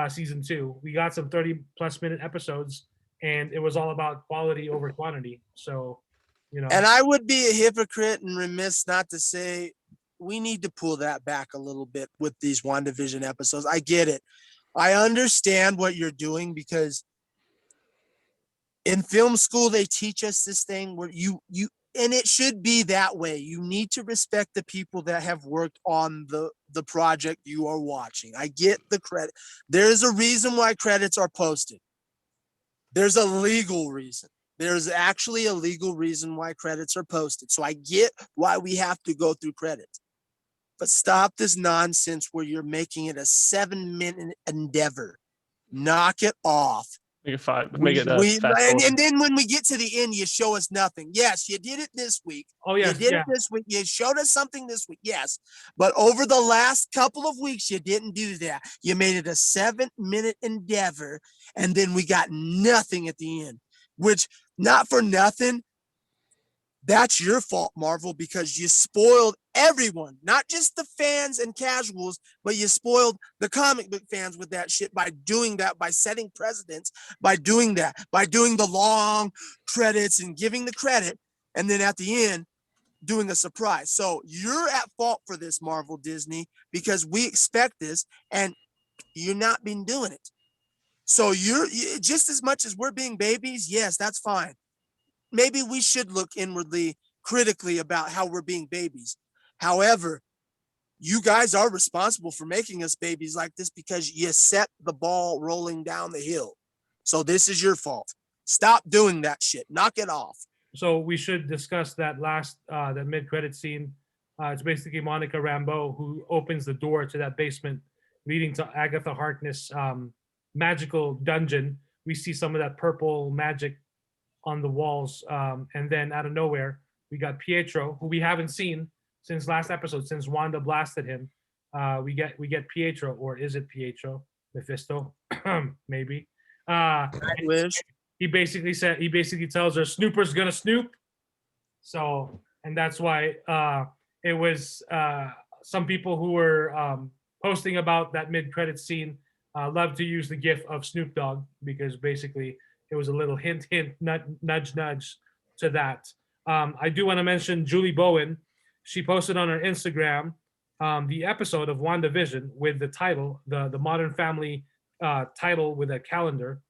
season 2. We got some 30+ minute episodes, and it was all about quality over quantity. So, And I would be a hypocrite and remiss not to say we need to pull that back a little bit with these WandaVision episodes. I get it. I understand what you're doing, because in film school they teach us this thing where you and it should be that way. You need to respect the people that have worked on the project you are watching. I get the credit. There's a reason why credits are posted. There's a legal reason. There's actually a legal reason why credits are posted. So I get why we have to go through credits. But stop this nonsense where you're making it a 7-minute endeavor. Knock it off. Make it 5. Make it and then when we get to the end, you show us nothing. Yes, you did it this week. Oh, yes, you did it this week. You showed us something this week. Yes, but over the last couple of weeks, you didn't do that. You made it a 7-minute endeavor, and then we got nothing at the end. Which, not for nothing, that's your fault, Marvel, because you spoiled everyone, not just the fans and casuals, but you spoiled the comic book fans with that shit by doing that, by setting precedents, by doing that, by doing the long credits and giving the credit, and then at the end, doing a surprise. So you're at fault for this, Marvel Disney, because we expect this, and you're not been doing it. So you're just as much as we're being babies. Yes, that's fine. Maybe we should look inwardly, critically about how we're being babies. However, you guys are responsible for making us babies like this because you set the ball rolling down the hill. So this is your fault. Stop doing that shit. Knock it off. So we should discuss that that mid-credit scene. It's basically Monica Rambeau who opens the door to that basement leading to Agatha Harkness' magical dungeon. We see some of that purple magic on the walls, and then out of nowhere we got Pietro, who we haven't seen since last episode, since Wanda blasted him. We get Pietro, or is it Pietro? Mephisto, maybe. I wish. He basically tells her Snooper's gonna snoop. So, and that's why it was some people who were posting about that mid-credit scene love to use the gif of Snoop Dogg, because basically it was a little hint, nudge to that. I do want to mention Julie Bowen. She posted on her Instagram the episode of WandaVision with the title, the Modern Family title with a calendar.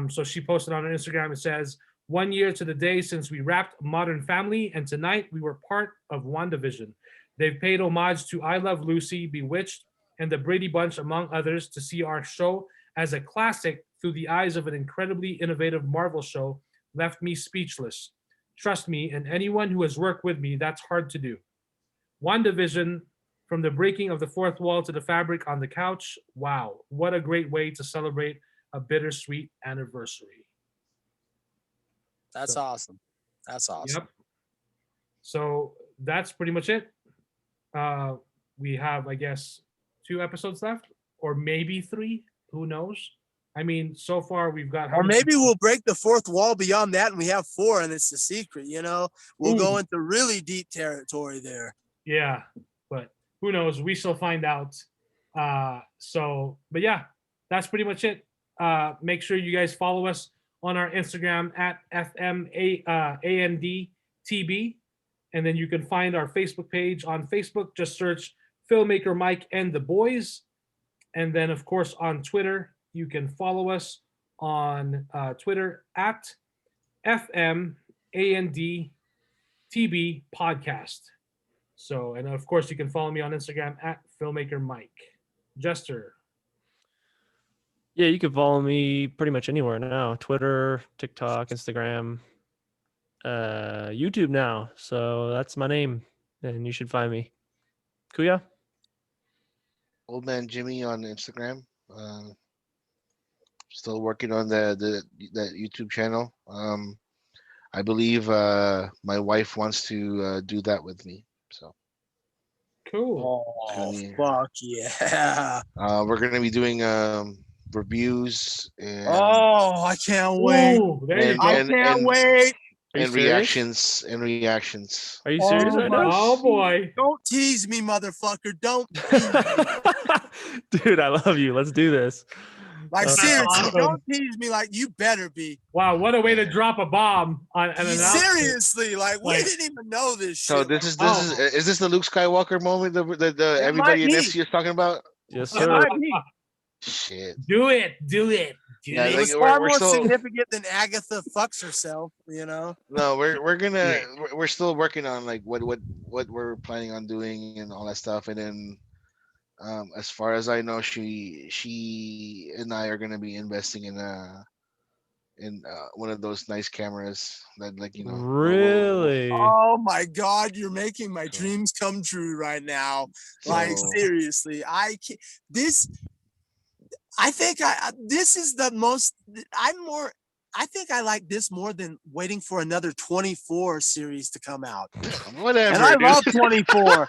So she posted on her Instagram, it says, 1 year to the day since we wrapped Modern Family, and tonight we were part of WandaVision. They've paid homage to I Love Lucy, Bewitched, and the Brady Bunch, among others, to see our show as a classic through the eyes of an incredibly innovative Marvel show left me speechless. Trust me, and anyone who has worked with me, that's hard to do. WandaVision, from the breaking of the fourth wall to the fabric on the couch. Wow, what a great way to celebrate a bittersweet anniversary. That's awesome. That's awesome. Yep. So that's pretty much it. We have, I guess, 2 episodes left, or maybe 3. Who knows? I mean, so far we've got. Or maybe we'll break the fourth wall beyond that, and we have 4, and it's the secret. We'll go into really deep territory there. Yeah, but who knows? We shall find out. But yeah, that's pretty much it. Make sure you guys follow us on our Instagram at FMANDTB. And then you can find our Facebook page on Facebook. Just search FilmakerMike and the Boys. And then, of course, on Twitter, You can follow us on Twitter at FMANDTB Podcast. So, and of course, you can follow me on Instagram at FilmakerMike. Jester. Yeah, you can follow me pretty much anywhere now. Twitter, TikTok, Instagram, YouTube now. So that's my name, and you should find me. Kuya? Old Man Jimmy on Instagram. Still working on that YouTube channel. I believe my wife wants to do that with me. So Cool. Oh, fuck yeah. we're gonna be doing reviews and I can't wait. Ooh, there you and, go. I and, can't and, wait. Are you and serious? reactions. Are you serious Oh right my- now? Oh boy. Don't tease me, motherfucker. Don't tease me. Dude, I love you. Let's do this. Like, That's seriously, awesome. don't tease me like you better be. Wow, what a way to drop a bomb on an announcement. Seriously, like, we Like- didn't even know this So shit. this Oh. is this the Luke Skywalker moment that It everybody in might be. FC is talking about? Yes, It sir. might be. Shit. Do it. Yeah, It like, was far we're more still- significant than Agatha fucks herself, you know? No, we're still working on like what we're planning on doing and all that stuff, and then as far as I know, she and I are gonna be investing in one of those nice cameras that, like, we'll- Really? Oh my God, you're making my So- dreams come true right now. Like, so- seriously, I can't. This is the most. I think I like this more than waiting for another 24 series to come out. whatever. And I dude. love 24.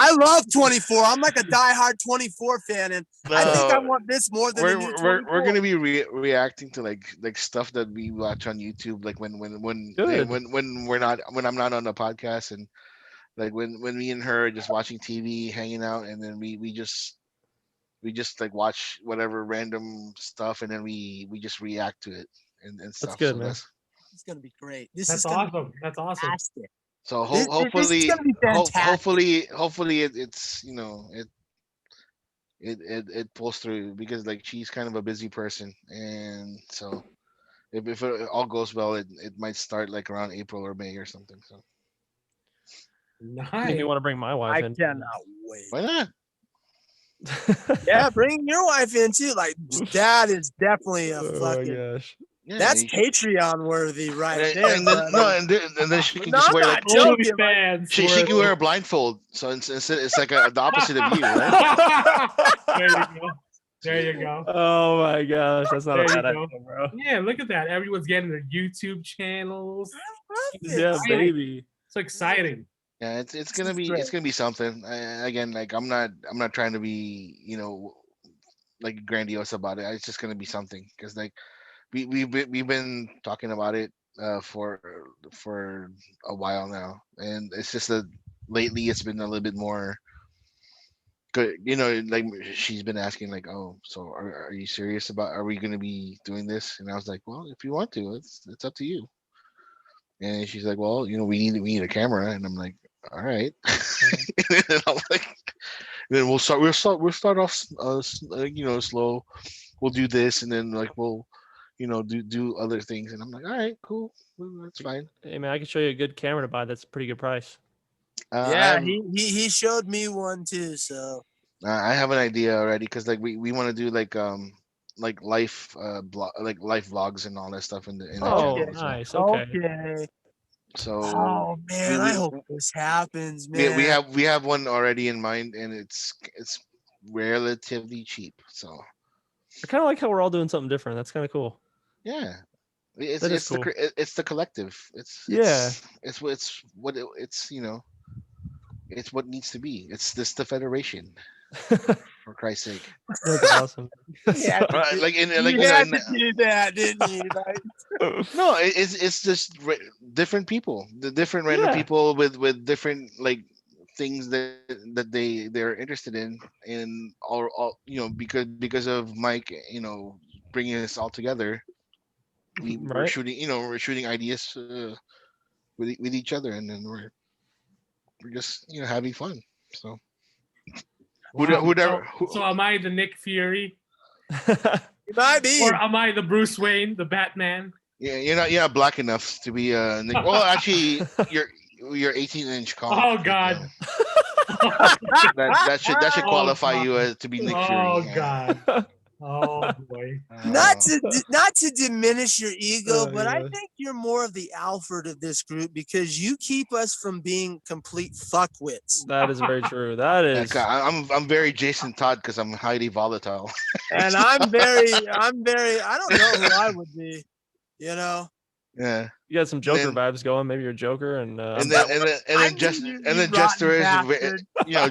I love 24. I'm like a diehard 24 fan, and I think I No, want this more than a new we're 24. gonna be reacting to like stuff that we watch on YouTube, like when Good. when I'm not on the podcast, and like when me and her are just watching TV, hanging out, and then we just like watch whatever random stuff, and then we just react to it and stuff. good, so man. It's gonna be great. This That's is gonna awesome. That's be awesome. fantastic. so This is hopefully gonna be fantastic. hopefully it's it pulls through, because like she's kind of a busy person, and so if it all goes well, it might start like around April or May or something. So If Nice. you want to bring my wife I in. cannot wait. why not? Yeah, bring your wife in too. Like, that is definitely a Oh my fucking. gosh. Yeah, That's you- Patreon worthy right and, there. and then brother. and then she can No, just I'm wear not like joking. OnlyFans she can worthy. wear a blindfold, so it's like the opposite of you, right? There you go. There you go. Oh my gosh, that's not There a you bad go. idea, bro. Yeah, look at that. Everyone's getting their YouTube channels. Yeah, baby. It's exciting. Yeah, it's gonna be great. something. Again, like I'm not trying to be like grandiose about it. It's just gonna be something, because like we've been talking about it for a while now, and it's just that lately it's been a little bit more good. Like she's been asking like, oh, so are you serious about, are we gonna be doing this? And I was like, well, if you want to, it's up to you. And she's like, well, we need a camera, and I'm like, all right. And I'm like, then we'll start off slow. We'll do this, and then like we'll do other things. And I'm like, all right, cool, well, that's fine. Hey man, I can show you a good camera to buy. That's a pretty good price. Yeah, he showed me one too. So I have an idea already, because like we want to do like life life vlogs and all that stuff in the Oh, channel as well. nice. Okay. okay. So Oh man, I hope this happens, man. we have one already in mind, and it's relatively cheap. So I kind of like how we're all doing something different. That's kind of cool. yeah, it's That is cool. it's the collective. It's what it's what needs to be. It's the federation, for Christ's sake. That's awesome. Yeah, Right, like in you like had to do that, didn't you? Like, no, it's just different people, the different random Yeah. people with different like things that they're interested in, and all because of Mike, bringing us all together. We're Right. shooting ideas with each other, and then we're just having fun. So Wow. whoever So am I the Nick Fury? You might be. Or am I the Bruce Wayne, the Batman? Yeah, you're not black enough to be well, actually, you're 18-inch comic. Oh God. That should Oh, qualify God. you to be Nick Fury. Oh Yeah. God. Oh boy. Not to diminish your ego, Oh, but I gosh. think you're more of the Alfred of this group because you keep us from being complete fuckwits. That is very true. That Yeah, is. I'm very Jason Todd because I'm highly volatile. And I'm very, I don't know who I would be, you know? Yeah. You got some Joker then- vibes going. Maybe you're Joker, and And then I Jester knew and you then Jester is rotten ve- bastard. you know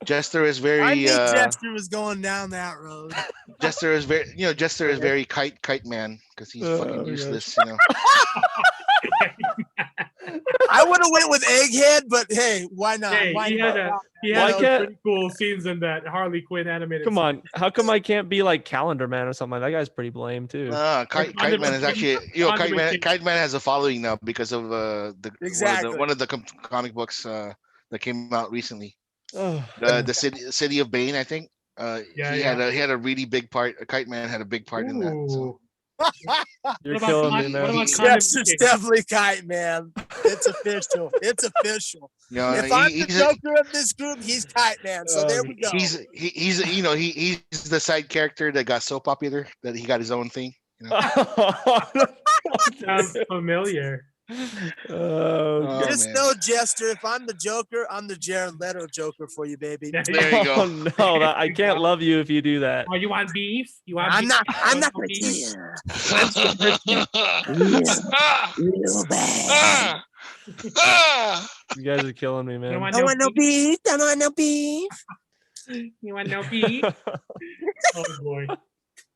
Jester is I very knew Jester was going down that road. Jester is very kite man because he's Oh, fucking gosh. useless. You know. I would have went with Egghead, but hey, why not? Hey, Why he not? had Why some can't- pretty cool scenes in that Harley Quinn animated. come on, how come I can't be like Calendar Man or something? That guy's pretty lame too. Kite Wonder Man is Woman- actually Wonder Woman- Kite Man has a following now because of Exactly. one of the comic books that came out recently. Oh, The city of Bane, I think. Yeah, he yeah. had a really big part. Kite Man had a big part in that. So. Ooh. you're What about killing me, Con- man. what about Jester's definitely Kite Man. It's official. It's official. You know, If I'm the he's Joker of this group, he's Kite Man. So there we go. he's the side character that got so popular that he got his own thing. You know? Sounds familiar. Oh, Just man. know, Jester, if I'm the Joker, I'm the Jared Leto Joker for you, baby. Yeah, There you go. oh no, I can't love you if you do that. Oh, you want beef? You want I'm beef? not You gonna want kill beef? you. Real bad. You guys are killing me, You man. want Don't want no beef. Don't want no beef. You want no beef? Oh boy.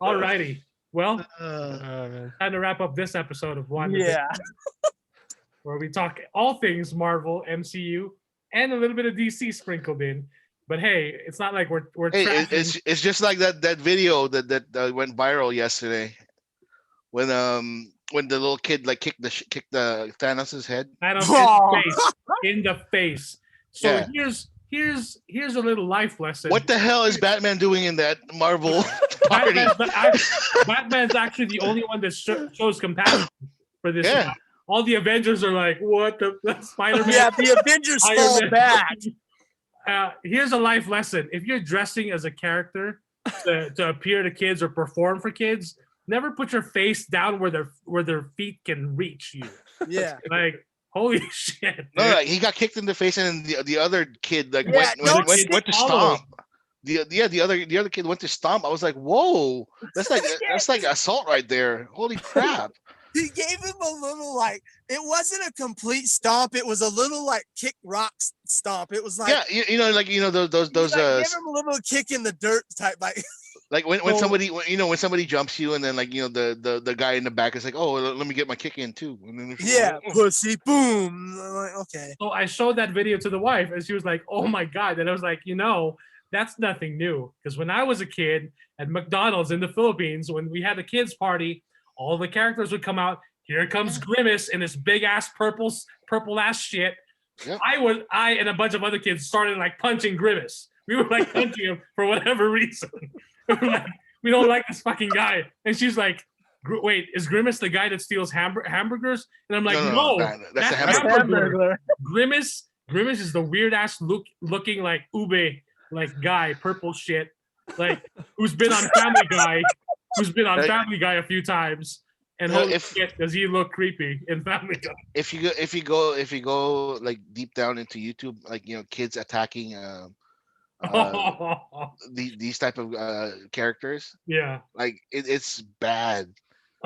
Alrighty. Well, Oh, man. time to wrap up this episode of Wanda, Yeah. where we talk all things Marvel, MCU, and a little bit of DC sprinkled in. But hey, it's not like we're Hey, trashing. it's just like that video that went viral yesterday when the little kid like kicked the Thanos's head. Oh. In the face. So Yeah. here's a little life lesson. What the hell is Batman doing in that Marvel party? Batman's actually the only one that shows compassion for this. Yeah. All the Avengers are like, what the Spider-Man? Yeah, the Avengers Iron fall Man. back. Here's a life lesson. If you're dressing as a character to appear to kids or perform for kids, never put your face down where their feet can reach you. Yeah. Like, holy shit. No, dude. like, he got kicked in the face, and then the other kid like Yeah, went don't to follow. stomp. The other kid went to stomp. I was like, whoa, that's like assault right there. Holy crap! He gave him a little like it wasn't a complete stomp. It was a little like kick rock stomp. It was like Yeah, those he's like, give him a little kick in the dirt type like when So- somebody jumps you and then like the guy in the back is like, oh, let me get my kick in too. And then yeah, pussy boom. I'm like, okay. So I showed that video to the wife, and she was like, "Oh my god!" And I was like, that's nothing new. Because when I was a kid at McDonald's in the Philippines, when we had the kids party, all the characters would come out. Here comes Grimace in this big ass purple ass shit. Yep. I and a bunch of other kids started like punching Grimace. We were like punching him for whatever reason. We were like, we don't like this fucking guy. And she's like, wait, is Grimace the guy that steals hamburgers? And I'm like, no, that's a that's hamburger. hamburger. Grimace is the weird ass looking like ube like guy, purple shit, like who's been on Family Guy a few times. And No, holy shit, does he look creepy in Family Guy? If you go like deep down into YouTube, like kids attacking these type of characters, Yeah. like it's bad.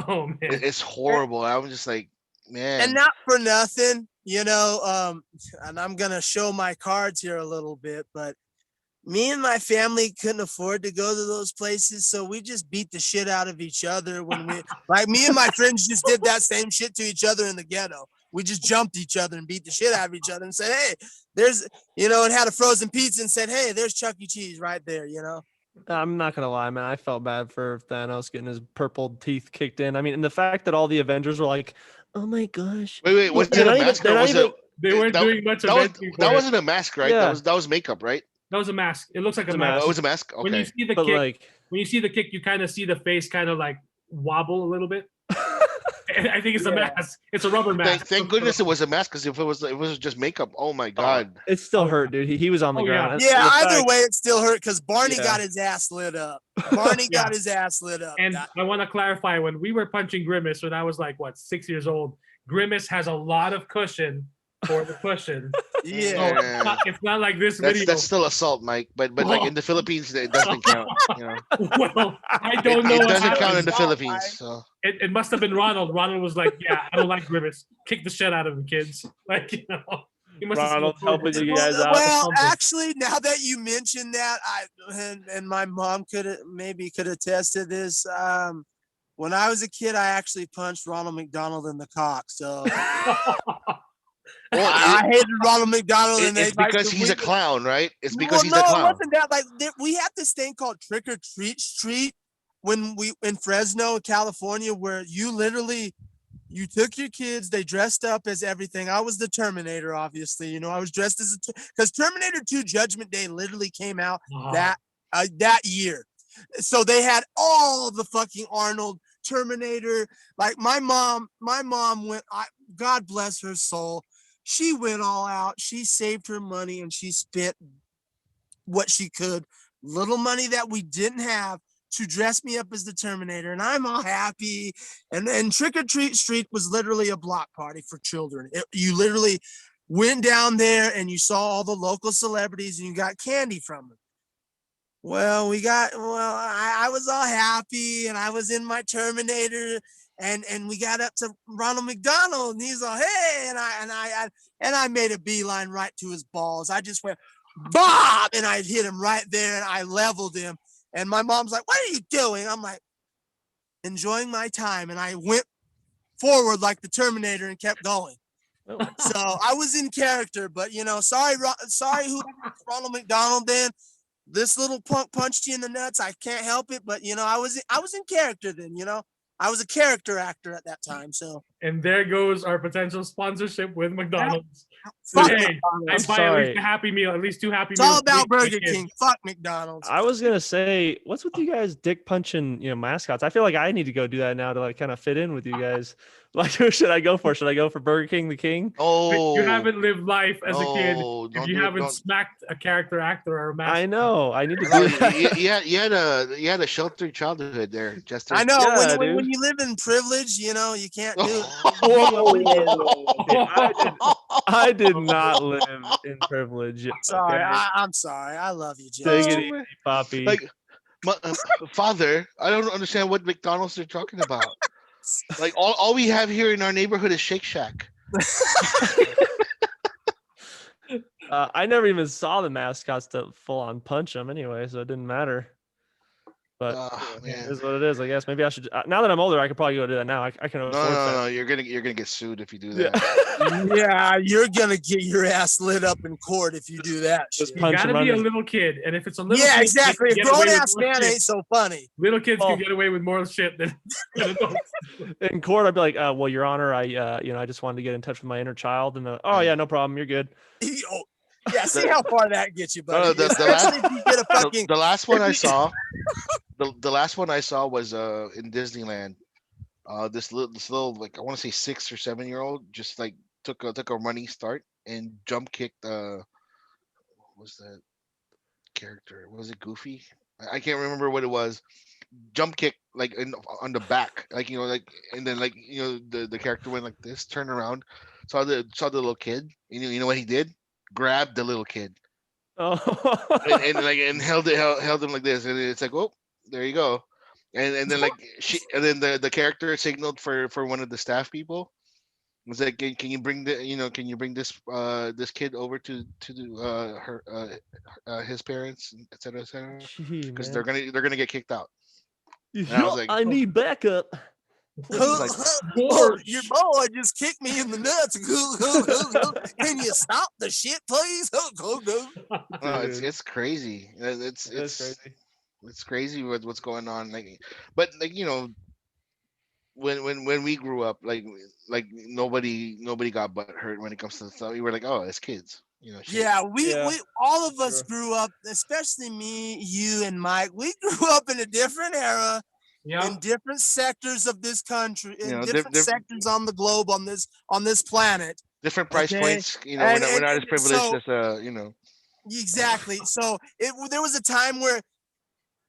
Oh man. It's horrible. I was just like, man. And not for nothing, and I'm gonna show my cards here a little bit, but me and my family couldn't afford to go to those places, so we just beat the shit out of each other when we like me and my friends just did that same shit to each other in the ghetto. We just jumped each other and beat the shit out of each other and said, hey, there's and had a frozen pizza and said, hey, there's Chuck E. Cheese right there, I'm not gonna lie, man. I felt bad for Thanos getting his purple teeth kicked in. I mean, and the fact that all the Avengers were like, "Oh my gosh!" Wait, was They're it a not even- mask they're or not was even- it? They weren't doing much of anything. That wasn't a mask, right? Yeah. That was makeup, right? That was a mask. It looks like a It's a mask. mask. Oh, it was a mask. When you Okay. see the But kick, like, when you see the kick, you kind of see the face kind of like wobble a little bit. And I think it's a mask. It's a rubber mask. Thank goodness it was a mask, because if it was just makeup, oh my god. It still hurt, dude. He was on the ground. Yeah, The either fact- way, it still hurt because Barney got his ass lit up. Barney got his ass lit up. And I want to clarify, when we were punching Grimace, when I was like, what, 6 years old, Grimace has a lot of cushion for the cushion. Yeah. So it's not like this video. That's still assault, Mike. But like in the Philippines, it doesn't count. You know, Well, I don't know. it what doesn't happened. count in the Philippines. So It must have been Ronald. Ronald was like, "Yeah, I don't like Grimace. Kick the shit out of him, kids." Like, you know, he must have Ronald seen helping it. you guys out. Well, actually, now that you mentioned that, and my mom could attest to this. When I was a kid, I actually punched Ronald McDonald in the cock. So I hated Ronald McDonald. it's because he's a clown, right? It's because well, he's no, a clown. it wasn't that. Like we had this thing called Trick or Treat Street when we in Fresno, California, where you took your kids, they dressed up as everything. I was the Terminator, obviously. You know, I was dressed as because Terminator 2 Judgment Day literally came out that year. So they had all the fucking Arnold Terminator. Like my mom went, God bless her soul. She went all out. She saved her money and she spent what she could, little money that we didn't have, to dress me up as the Terminator, and I'm all happy. And Trick or Treat Street was literally a block party for children. You literally went down there and you saw all the local celebrities and you got candy from them. Well, I was all happy and I was in my Terminator, and we got up to Ronald McDonald and he's all, hey, and I made a beeline right to his balls. I just went, Bob, and I hit him right there and I leveled him. And my mom's like, what are you doing? I'm like, enjoying my time. And I went forward like the Terminator and kept going. So I was in character, but sorry who Ronald McDonald then. This little punk punched you in the nuts. I can't help it, but I was in character then, I was a character actor at that time. So And there goes our potential sponsorship with McDonald's. Fuck Hey, McDonald's. I buy at least a Happy Meal, at least 2 Happy It's Meals. all a about week for my Burger kids. King. Fuck McDonald's. I was gonna say, what's with you guys dick punching, mascots? I feel like I need to go do that now to like kind of fit in with you guys. Like, who should I go for? Should I go for Burger King the King? Oh, You haven't lived life as a kid don't if you do it, haven't don't. smacked a character actor or a mascot. I know. I need to No, do that. you had a sheltered childhood there, Jester. I know Yeah, when dude. you live in privilege, you can't do it. I did not live in privilege. Sorry, okay? I'm sorry. I love you, Jay. Take it Oh, easy, man. Poppy. Like, father, I don't understand what McDonald's they're talking about. Like all we have here in our neighborhood is Shake Shack. I never even saw the mascots to full on punch them anyway, so it didn't matter. But Man. it is what it is, I guess. Maybe I should. Now that I'm older, I could probably go do that now. I can afford that. No, you're gonna get sued if you do that. Yeah, you're gonna get your ass lit up in court if you do that. Just Shit. You punch gotta him be a running. little kid, and if it's a little Yeah, kid, exactly. they A can get away grown with ass more man shit. ain't so funny. Little kids Oh. can get away with more shit than adults. In court, I'd be like, "Well, Your Honor, I just wanted to get in touch with my inner child." And oh yeah, no problem, you're good. Oh, yeah, see how far that gets you, buddy. No, the Especially if you get a fucking. the last one I saw, the last one I saw was in Disneyland. This little like I want to say 6 or 7 year old just like took a running start and jump kicked. What was that character? Was it Goofy? I can't remember what it was. Jump kick like on the back, like and then the character went like this, turned around, saw the little kid. You know what he did? Grabbed the little kid Oh, and held him like this, and it's like, oh, there you go. And then the character signaled for one of the staff people. It was like, can you bring this this kid over to his parents, et cetera, because they're gonna get kicked out. I was like, I need backup. like, Your boy just kicked me in the nuts. Can you stop the shit, please? no, it's crazy. It's crazy. It's crazy what's going on. But when we grew up, like nobody got butt hurt when it comes to the stuff. We were like, oh, it's kids. Yeah, we all of us Sure. grew up, especially me, you, and Mike. We grew up in a different era, in different sectors of this country, in different sectors on the globe, on this planet. different price points. And- we're not as and privileged so- as. Exactly. So there was a time where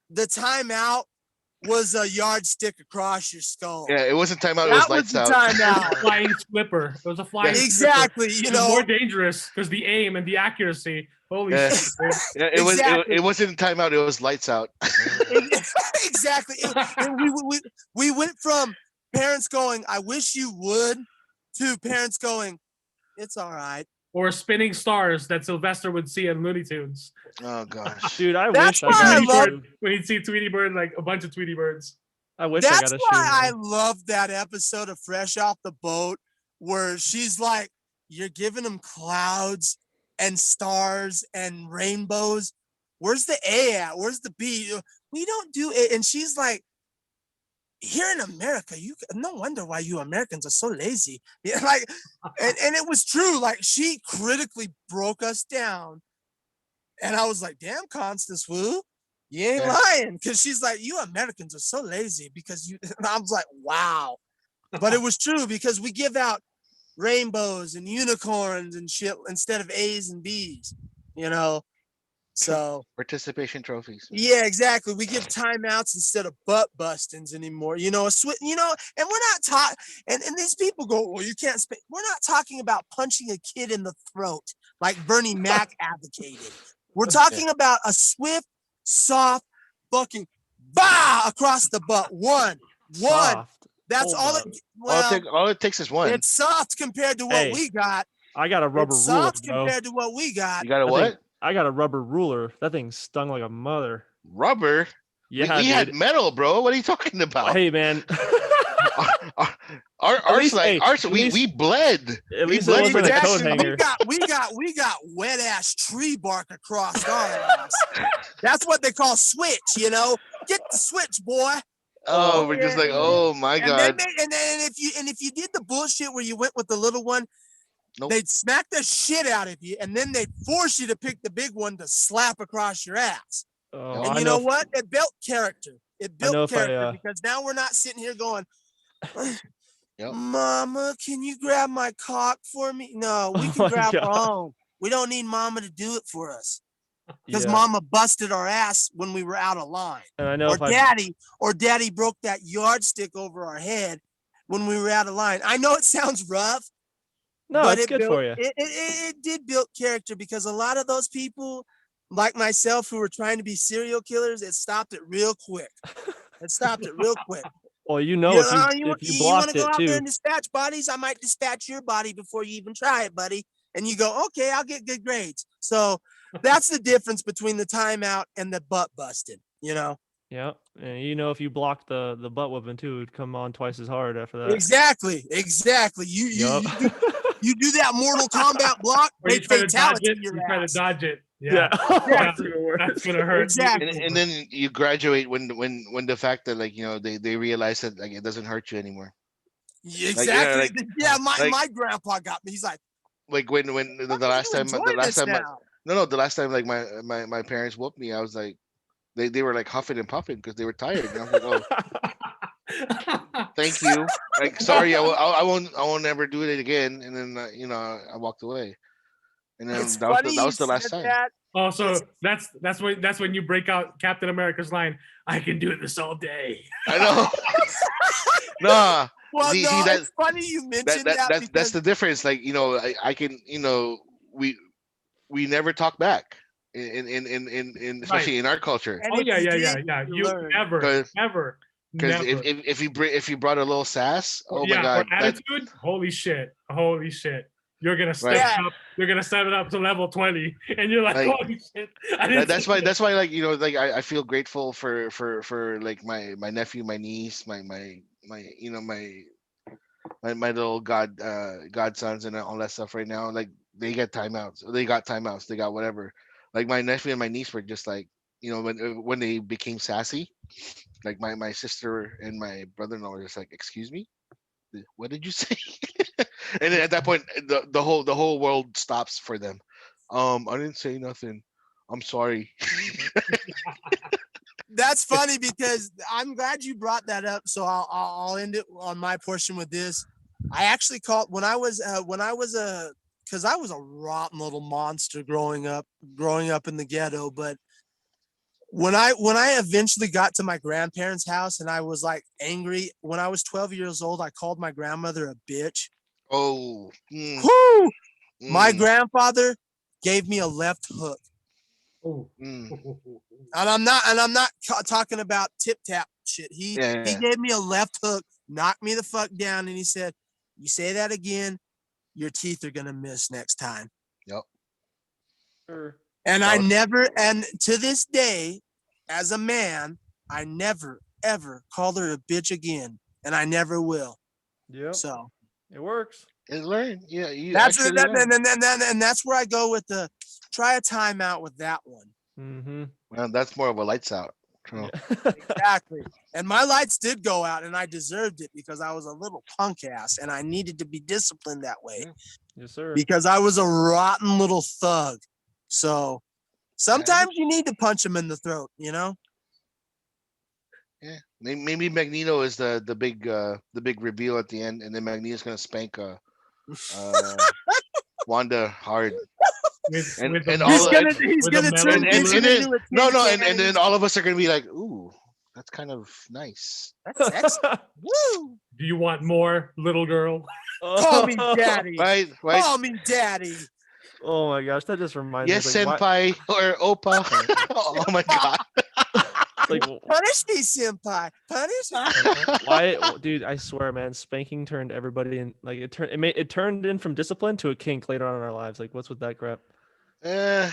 the timeout was a yardstick across your skull. Yeah, it wasn't timeout. It That was was lights the out. timeout. Flying slipper. It was a flying slipper. Exactly. It was more dangerous because the aim and the accuracy. Holy Yeah. shit, dude. Yeah, it was. Exactly. It wasn't timeout. It was lights out. Exactly. We went from parents going, "I wish you would," to parents going, "It's all right." Or spinning stars that Sylvester would see in Looney Tunes. Oh gosh. Dude, I That's wish I why I got a love- shoe. When he'd see Tweety Bird, like a bunch of Tweety Birds. I wish I That's got a why shoe. I man. love that episode of Fresh Off the Boat where she's like, "You're giving them clouds and stars and rainbows. Where's the A at? Where's the B? We don't do it." And she's like, "Here in America, no wonder why you Americans are so lazy." Yeah, like, and it was true. Like, she critically broke us down, and I was like, "Damn, Constance Wu, you ain't lying." Because she's like, "You Americans are so lazy because you." And I was like, "Wow," but it was true because we give out rainbows and unicorns and shit instead of A's and B's, So. Participation trophies. Yeah, exactly. We give timeouts instead of butt bustings anymore. And we're not talking. And these people go, "Well, you can't speak." We're not talking about punching a kid in the throat like Bernie Mac advocated. We're talking about a swift, soft, fucking bah across the butt. One. Soft. That's Hold all. up. All it takes is one. It's soft compared to what Hey, we got. I got a rubber It's ruler, soft bro. compared to what we got. You got a I what? think- I got a rubber ruler. That thing stung like a mother. Rubber. Yeah, we dude. had metal, bro. What are you talking about? Hey, man. We bled. At We least it bled wasn't for a that coat shit. hanger. We got wet ass tree bark across our ass. That's what they call switch, Get the switch, boy. Oh, we're just like, oh my And god. then if you did the bullshit where you went with the little one, Nope. they'd smack the shit out of you, and then they'd force you to pick the big one to slap across your ass. Oh, And I you know what? It built character. It know built if I, character because now we're not sitting here going, Yep. "Mama, can you grab my cock for me?" No, we Oh can my grab our God. own. We don't need Mama to do it for us because Yeah. Mama busted our ass when we were out of line, And I know or if I Daddy broke that yardstick over our head when we were out of line. I know it sounds rough. no, But it's good for you. It did build character because a lot of those people, like myself, who were trying to be serial killers, it stopped it real quick. Well, if you You blocked want to it go out there too. and dispatch bodies? I might dispatch your body before you even try it, buddy. And you go, "Okay, I'll get good grades." So that's the difference between the timeout and the butt busted. Yeah, and if you blocked the butt whipping too, it'd come on twice as hard after that. Exactly. You do that Mortal Kombat block, Or you they try to dodge fatality it. your You try to ass. dodge it. Yeah, Yeah. That's even worse. That's gonna hurt. Exactly. And then you graduate when the fact that they realize that it doesn't hurt you anymore. Exactly. like- My grandpa got me. He's like, Like when the "Fuck, last you time enjoy this now." the last time my parents whooped me, I was like they were like huffing and puffing because they were tired. And I was like, "Oh, thank you. Like, sorry, I won't ever do it again." And then I walked away. And then It's that funny was the you last said time. that. Oh, so that's when you break out Captain America's line, "I can do this all day." I know. Nah. Well, See, no, that- it's funny you mentioned that, that's because the difference. Like, I can, we never talk back in especially in our culture. and Oh if yeah. you did, You learn. never, 'Cause- never. Because Never. if you brought a little sass, oh yeah, my god, or attitude, holy shit. You're gonna step Right. up. You're gonna step it up to level 20, and you're like, Like, holy shit. I didn't that's see why that. I feel grateful for like my nephew, my niece, my little godsons and all that stuff right now. Like, they got timeouts, they got whatever. Like, my nephew and my niece were just like, when they became sassy, like my sister and my brother-in-law were just like, "Excuse me, what did you say?" And then at that point, the whole world stops for them. I didn't say nothing. I'm sorry. That's funny because I'm glad you brought that up. So I'll end it on my portion with this. I actually called when I was because I was a rotten little monster growing up in the ghetto. But when I eventually got to my grandparents' house and I was like angry, when I was 12 years old, I called my grandmother a bitch. Oh. Whoo! My grandfather gave me a left hook. Oh. Mm. And I'm not talking about tip tap shit. He gave me a left hook, knocked me the fuck down, and he said, "You say that again, your teeth are gonna miss next time." Yep. Sure. And I never, and to this day, as a man, I never ever called her a bitch again, and I never will. Yep. So it works. And learn. Yeah. You that's actually that, learn. and that's where I go with the try a timeout with that one. Mm-hmm. Well, that's more of a lights out. Yeah. Exactly. And my lights did go out, and I deserved it because I was a little punk ass, and I needed to be disciplined that way. Yes, sir. Because I was a rotten little thug. So sometimes you need to punch him in the throat, you know? Yeah. Maybe Magneto is the big reveal at the end, and then Magneto's gonna spank Wanda hard. He's And gonna turn into and then all of us are gonna be like, ooh, that's kind of nice. That's sexy. Woo! Do you want more, little girl? Call me daddy. Right. Call me daddy. Oh my gosh, that just reminds me. Yes, Like, senpai or oppa. Oh my god. Like, punish me, senpai. Punish me. why, dude? I swear, man, spanking turned everybody in. Like it turned in from discipline to a kink later on in our lives. Like, what's with that crap? I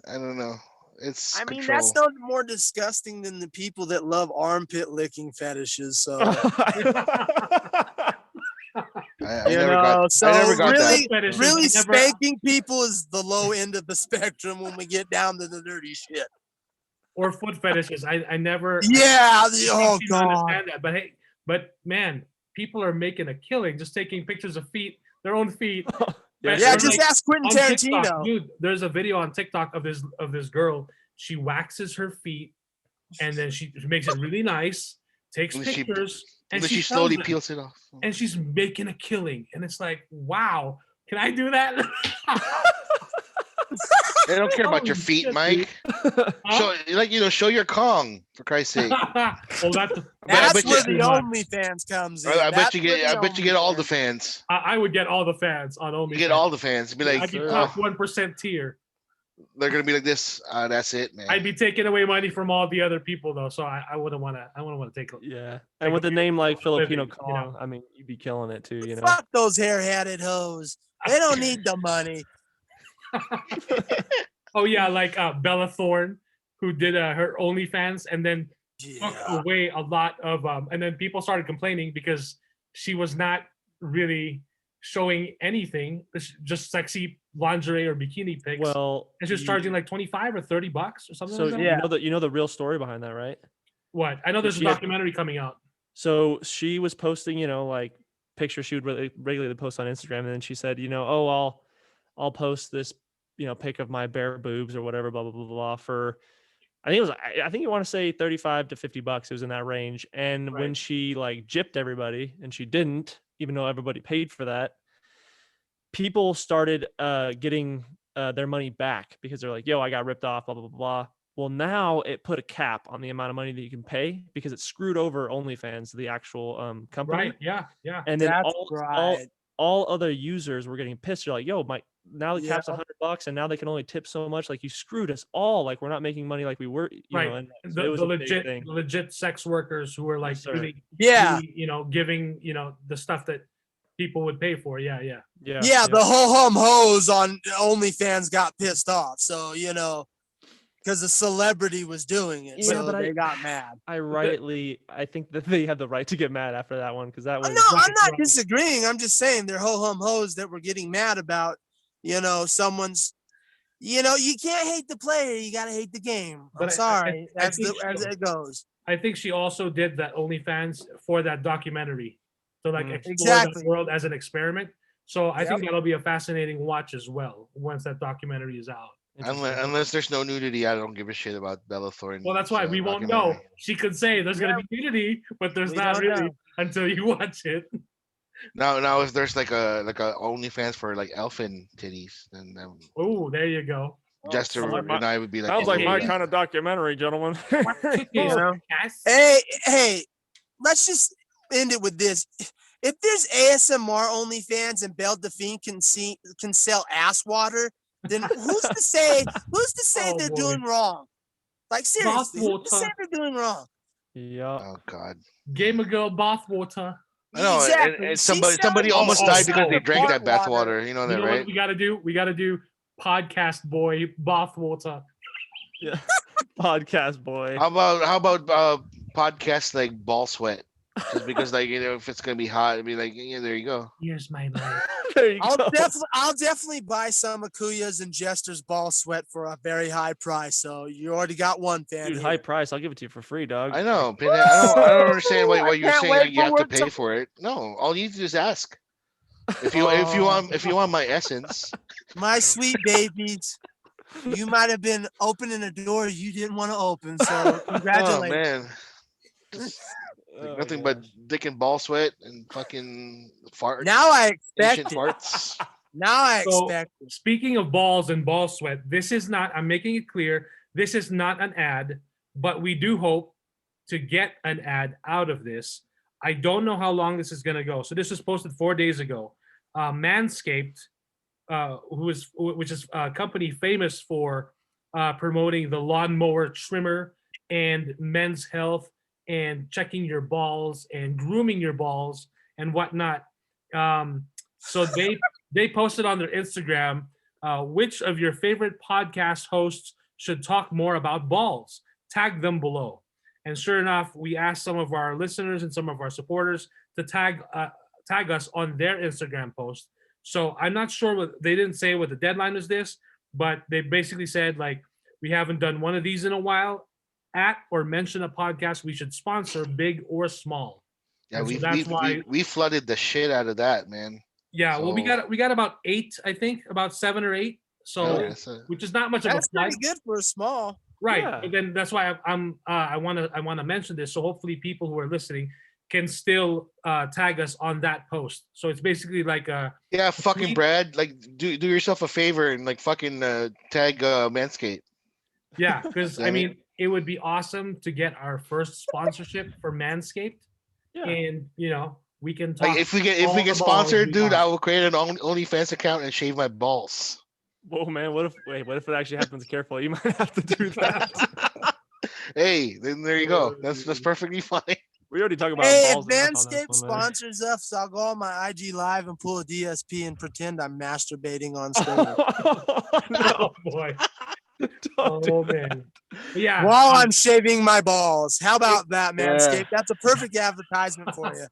don't know. It's I mean, control. that's no more disgusting than the people that love armpit licking fetishes. So I never got that. Really spanking people is the low end of the spectrum when we get down to the dirty shit. Or foot fetishes. I never. Yeah. Oh God. Understand that, but hey, man, people are making a killing just taking pictures of their own feet. Yeah, just ask Quentin Tarantino. TikTok, dude, there's a video on TikTok of this girl. She waxes her feet, and then she makes it really nice. Takes pictures, and she slowly peels it off. And she's making a killing, and it's like, wow, can I do that? They don't care about your feet, Mike. Show your Kong, for Christ's sake. Well, that's where the OnlyFans comes in. I bet you get all the fans. I would get all the fans on OnlyFans. You get all the fans. Be like, I'd be top 1% tier. They're gonna be like this. That's it, man. I'd be taking away money from all the other people though, so I wouldn't want to take. Yeah, and with a name like Filipino Kong, I mean, you'd be killing it too. You know, fuck those hair-headed hoes. They don't need the money. Oh yeah, like Bella Thorne, who did her OnlyFans and then took away a lot of and then people started complaining because she was not really showing anything, just sexy lingerie or bikini pics. Well, and she was charging like $25 or $30 or something. So like that. you know the real story behind that, right? What? I know there's a documentary coming out. So she was posting, like pictures she would regularly post on Instagram, and then she said, I'll post this, pic of my bare boobs or whatever, blah blah blah blah for. I think you want to say $35 to $50. It was in that range. And when she like gypped everybody, and she didn't, even though everybody paid for that, people started getting their money back because they're like, yo, I got ripped off, blah, blah, blah, blah. Well, now it put a cap on the amount of money that you can pay because it screwed over OnlyFans, the actual company. Right, yeah. And then all other users were getting pissed. They're like, yo, now the cap's $100 and now they can only tip so much. Like, you screwed us all. Like, we're not making money like we were, you know. And so it was the legit sex workers who were like, really, giving, the stuff that people would pay for. Yeah. The ho-hum hoes on OnlyFans got pissed off. So, because the celebrity was doing it. So they got mad. I think that they had the right to get mad after that one because that was. No, I'm not disagreeing. I'm just saying they're ho-hum hoes that were getting mad about, someone's. You can't hate the player. You got to hate the game. I'm sorry. As it goes. I think she also did that OnlyFans for that documentary. So like explore exactly. the world as an experiment. So I think that'll be a fascinating watch as well once that documentary is out. Unless there's no nudity, I don't give a shit about Bella Thorne. Well, that's why we won't know. She could say there's gonna be nudity, but there's not really until you watch it. Now, if there's like a OnlyFans for like elfin titties, then oh, there you go. Jester and I would be like, sounds like my kind of documentary, gentlemen. You know? Hey, let's just end it with this. If there's ASMR OnlyFans and Belle Delphine can sell ass water, then who's to say they're doing wrong? Like seriously, who's to say they're doing wrong? Yeah. Oh God. Gamer girl bathwater. I know, exactly. and somebody almost died because they drank that bathwater. You know that, right? What we gotta do? We gotta do podcast boy bathwater. Yeah. Podcast boy. How about podcast like ball sweat? Just because, like, you know, if it's gonna be hot, it'd be like, yeah, there you go. Here's my life. There you go. I'll definitely buy some Akuya's and Jester's ball sweat for a very high price. So you already got one fan. Dude, high price. I'll give it to you for free, dog. I know, but I don't understand why you're saying like, you have to pay for it. No, all you need to do is ask. If you want my essence, my sweet babies, you might have been opening a door you didn't want to open. So congratulations. Oh man. Like nothing but dick and ball sweat and fucking farts. Now I expect farts. Now I expect it. Speaking of balls and ball sweat, this is not, I'm making it clear, this is not an ad, but we do hope to get an ad out of this. I don't know how long this is going to go. So this was posted 4 days ago. Manscaped, which is a company famous for promoting the lawnmower trimmer and men's health and checking your balls and grooming your balls and whatnot. So they posted on their Instagram, which of your favorite podcast hosts should talk more about balls? Tag them below. And sure enough, we asked some of our listeners and some of our supporters to tag us on their Instagram post. So I'm not sure they didn't say what the deadline is this, but they basically said, like, we haven't done one of these in a while. At or mention a podcast we should sponsor, big or small. Yeah, we flooded the shit out of that, man. Yeah, so, well, we got about 8, I think, about 7 or 8. So which is not much of a flood. That's pretty good for a small. Right. Yeah. But then that's why I want to mention this. So hopefully people who are listening can still tag us on that post. So it's basically like fucking Brad, like do yourself a favor and like fucking tag Manscaped. Yeah, because I mean, it would be awesome to get our first sponsorship for Manscaped. Yeah. And you know, we can talk. Like if we get sponsored, dude, I will create an OnlyFans account and shave my balls. Whoa, man! What if it actually happens? Careful, you might have to do that. Hey, then there you go. That's perfectly fine. We already talked about. Hey, if Manscaped sponsors us, I'll go on my IG live and pull a DSP and pretend I'm masturbating on stage. No, boy. Oh man. Yeah. While I'm shaving my balls. How about that, Manscaped? That's a perfect advertisement for you.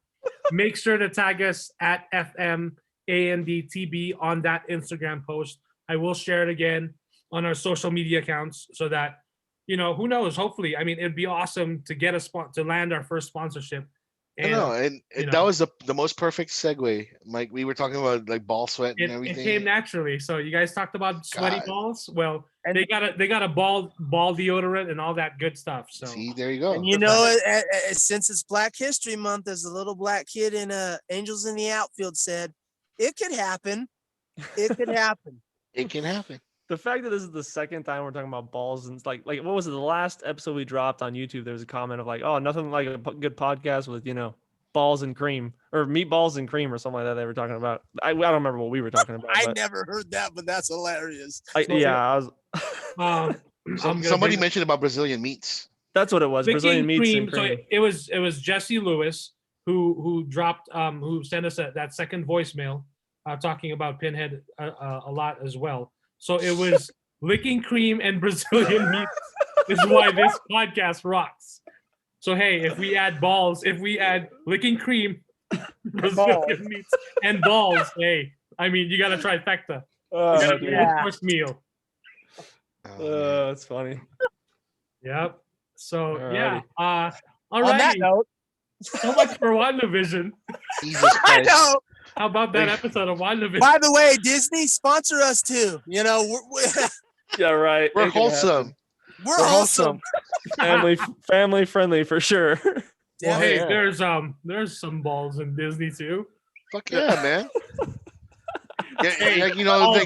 Make sure to tag us at FMANDTB on that Instagram post. I will share it again on our social media accounts so that, you know, who knows? Hopefully, I mean, it'd be awesome to get to land our first sponsorship. And, that was the most perfect segue. Like we were talking about like ball sweat and everything. It came naturally. So you guys talked about sweaty balls. Well, and they got a ball deodorant and all that good stuff. So see, there you go. And you know, since it's Black History Month, as a little black kid in Angels in the Outfield said, it could happen. It could happen. It can happen. The fact that this is the second time we're talking about balls, and it's like what was it? The last episode we dropped on YouTube, there was a comment of like, "Oh, nothing like a good podcast with balls and cream or meatballs and cream or something like that." They were talking about. I don't remember what we were talking about. I never heard that, but that's hilarious. Somebody mentioned about Brazilian meats. That's what it was. Brazilian meats and cream. So it was Jesse Lewis who dropped who sent us that second voicemail talking about Pinhead a lot as well. So it was licking cream and Brazilian meat is why this podcast rocks. So hey, if we add licking cream, Brazilian meats, and balls, hey, I mean you gotta trifecta. First meal. That's funny. Yep. So yeah. On that note, so much for WandaVision. Jesus Christ. How about that episode of WandaVision? By the way, Disney sponsor us too. You know, Yeah, right. We're It can wholesome. we're wholesome. happen. Family friendly for sure. Well, hey, Yeah. there's some balls in Disney too. Fuck yeah, man. Yeah, Hey, like, you know,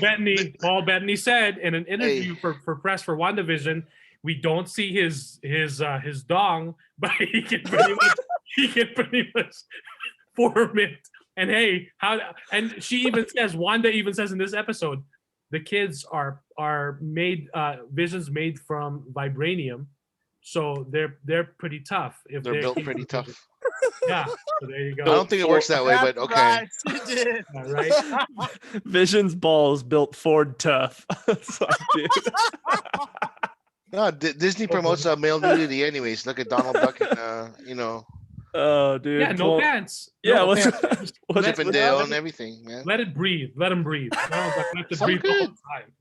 Paul Bettany said in an interview for press for WandaVision, we don't see his dong, but he can pretty much form it. And hey, and she even says, Wanda even says in this episode, the kids are made Vision's made from vibranium, so they're pretty tough. If they're built pretty tough. Yeah, so there you go. I don't think it works that way, but okay. Right, you did. Yeah, right. Vision's balls built Ford tough. It's like, dude. No, Disney promotes male nudity anyways. Look at Donald Duck and you know. Oh, dude. Yeah, no pants. Yeah, No what's pants. Chip and Dale and everything, man. Let it breathe. Let him breathe. No, let it breathe the whole time.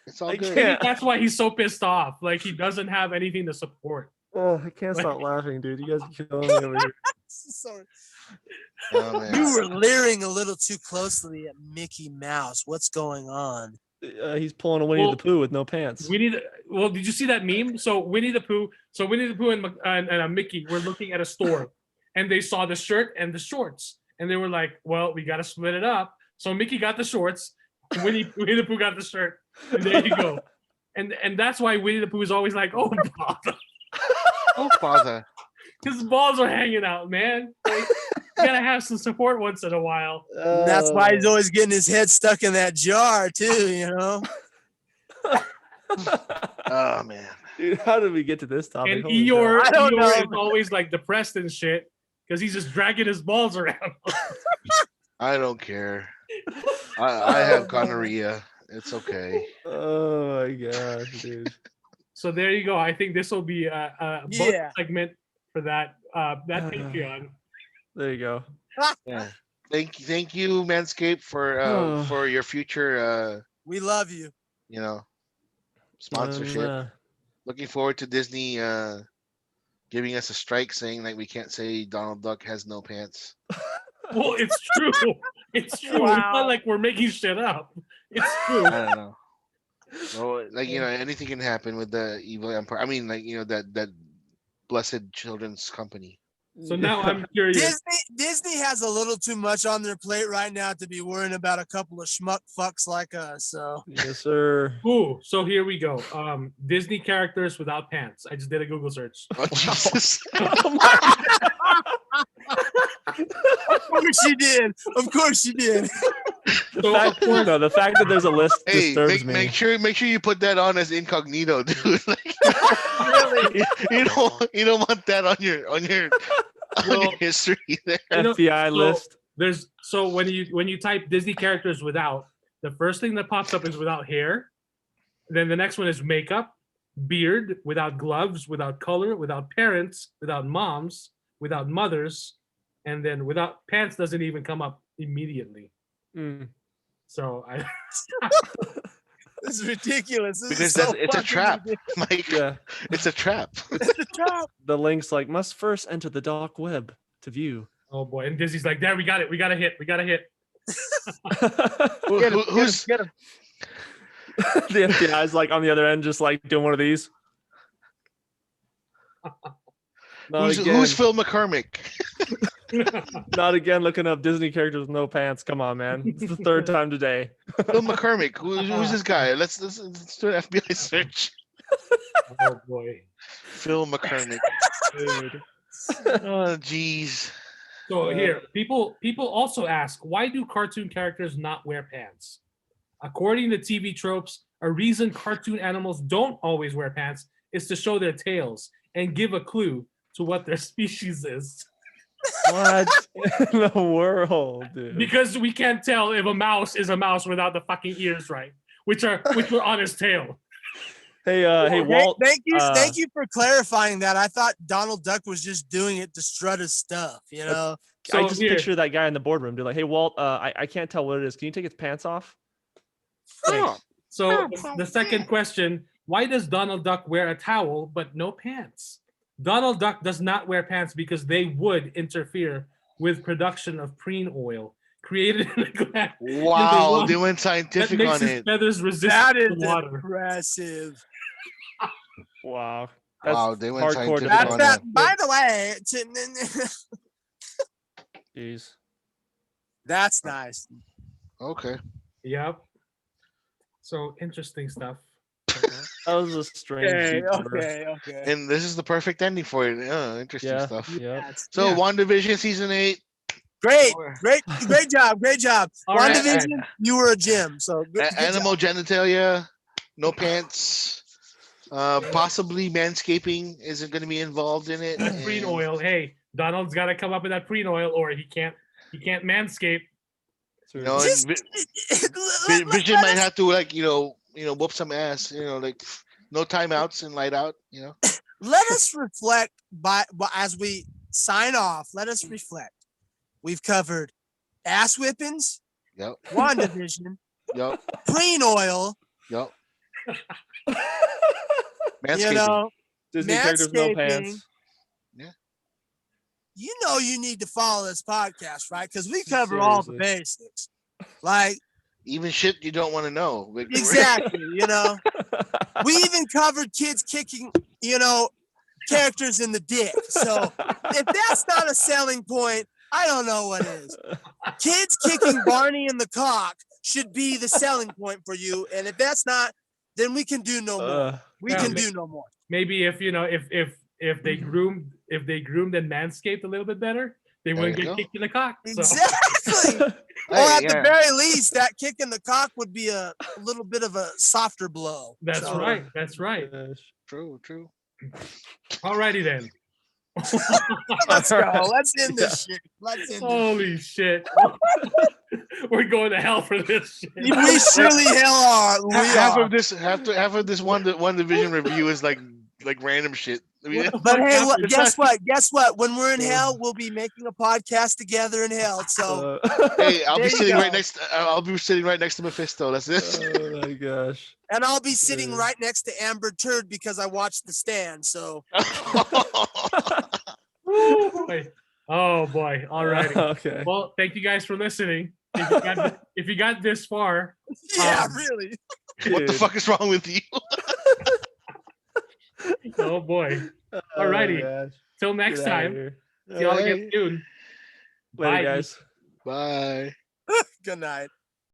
It's all I good. can't. That's why he's so pissed off. Like he doesn't have anything to support. Oh, I can't stop laughing, dude. You guys are killing me over here. Sorry. Oh, man. You were leering a little too closely at Mickey Mouse. What's going on? He's pulling a Winnie the Pooh with no pants. Well, did you see that meme? So Winnie the Pooh and Mickey were looking at a store, and they saw the shirt and the shorts, and they were like, "Well, we got to split it up." So Mickey got the shorts, Winnie the Pooh got the shirt, and there you go. And that's why Winnie the Pooh is always like, "Oh, bother." Oh, father. His balls are hanging out, man. Like, you gotta have some support once in a while. That's why he's always getting his head stuck in that jar too, you know. Oh man. Dude, how did we get to this topic? And Holy Eeyore, crap. I don't know. is always like depressed and shit because he's just dragging his balls around. I don't care. I have gonorrhea. It's okay. Oh my gosh, dude. So there you go. I think this will be a bonus Yeah. segment for that Patreon. There you go. Yeah. Thank you, Manscaped, for your future We love you. you know, sponsorship. Looking forward to Disney giving us a strike saying that we can't say Donald Duck has no pants. Well, it's true. It's true. It's Wow. not like we're making shit up. It's true. I don't know. So like, you know, anything can happen with the evil empire. I mean, like, you know, that blessed children's company. So now I'm curious. Disney has a little too much on their plate right now to be worrying about a couple of schmuck fucks like us. So Yes, sir. Ooh, so here we go. Disney characters without pants. I just did a Google search. Oh, Jesus. of course you did. Of course you did. The fact that there's a list Hey, disturbs me. make sure you put that on as incognito, dude. Like, Really? you don't want that on your history there. FBI list. So when you type Disney characters without, the first thing that pops up is without hair. Then the next one is makeup, beard, without gloves, without color, without parents, without moms, without mothers, and then without pants doesn't even come up immediately. Mm. So This is ridiculous. Because it's a trap, Mike. Yeah. It's a trap. It's a trap. The link's like must first enter the dark web to view. oh boy, and Disney's like, there, we got it. We got a hit. Who's Get him. The FBI's like on the other end, just like doing one of these. who's Phil McCormick? Not again looking up Disney characters with no pants. Come on, man. It's the third time today. Phil McCormick. Who's this guy? Let's do an FBI search. Oh boy. Phil McCormick. Dude. Oh, jeez. So here, people also ask, why do cartoon characters not wear pants? According to TV tropes, a reason cartoon animals don't always wear pants is to show their tails and give a clue to what their species is. What in the world, dude? Because we can't tell if a mouse is a mouse without the fucking ears, right? Which were on his tail. Hey, Walt. Thank you for clarifying that. I thought Donald Duck was just doing it to strut his stuff, you know. So I just picture that guy in the boardroom, dude. Like, hey, Walt, I can't tell what it is. Can you take his pants off? Thanks. So the second question, why does Donald Duck wear a towel but no pants? Donald Duck does not wear pants because they would interfere with production of preen oil. created in a glass. Wow, One they went that scientific makes on his it. feathers resistant That to is water. impressive. Wow. That's Wow, they went hardcore scientific That's on that. that. By the way, Jeez. that's nice. Okay. Yep. So interesting stuff. That was a strange Okay, detour. okay. And this is the perfect ending for it. Interesting Yeah. stuff. Yep. So Yeah. WandaVision season 8. Great Or- great job. All right. WandaVision, you were a gem. So good Animal job. genitalia, no pants. Possibly manscaping isn't going to be involved in it. Preen and- oil. Hey, Donald's got to come up with that preen oil, or he can't manscape. You know, Just- and Vision might have to whoop some ass. Like no timeouts and light out. Let us reflect as we sign off. Let us reflect. We've covered ass whippings, Yep. WandaVision, Yep. preen oil, Yep. you Manscaping. know, Disney characters, no manscaping. pants. You know you need to follow this podcast, right? Because we cover all the Seriously. basics. Like, Even shit you don't want to know. exactly, We even covered kids kicking, characters in the dick. So if that's not a selling point, I don't know what is. Kids kicking Barney in the cock should be the selling point for you. And if that's not, then we can do no more. We Yeah, can ma- do no more. Maybe if they groomed and manscaped a little bit better, they There wouldn't you get go. kicked in the cock. So. Exactly. Or Hey, at the yeah. very least, that kick in the cock would be a little bit of a softer blow. That's So, right. That's right. Gosh. True. Alrighty then. Let's go. Let's end this shit. Let's end this. Holy shit. We're going to hell for this shit. We surely hell are. We half are. of this WandaVision review is like random shit. I mean, But hey, happened? guess what? Guess what? When we're in hell, we'll be making a podcast together in hell. So hey, I'll There be you sitting go. right next. I'll be sitting right next to Mephisto. That's it. Oh my gosh. and I'll be sitting Yeah. right next to Amber Turd because I watched The Stand. So Oh boy. Oh boy. Alrighty. Okay. Well, thank you guys for listening. If you got this far, yeah, really. What the Dude. fuck is wrong with you? oh boy. Oh, Alrighty. gosh. Till next Get outta time. here. See y'all Hey. again soon. Later, Bye. guys. Bye. Good night.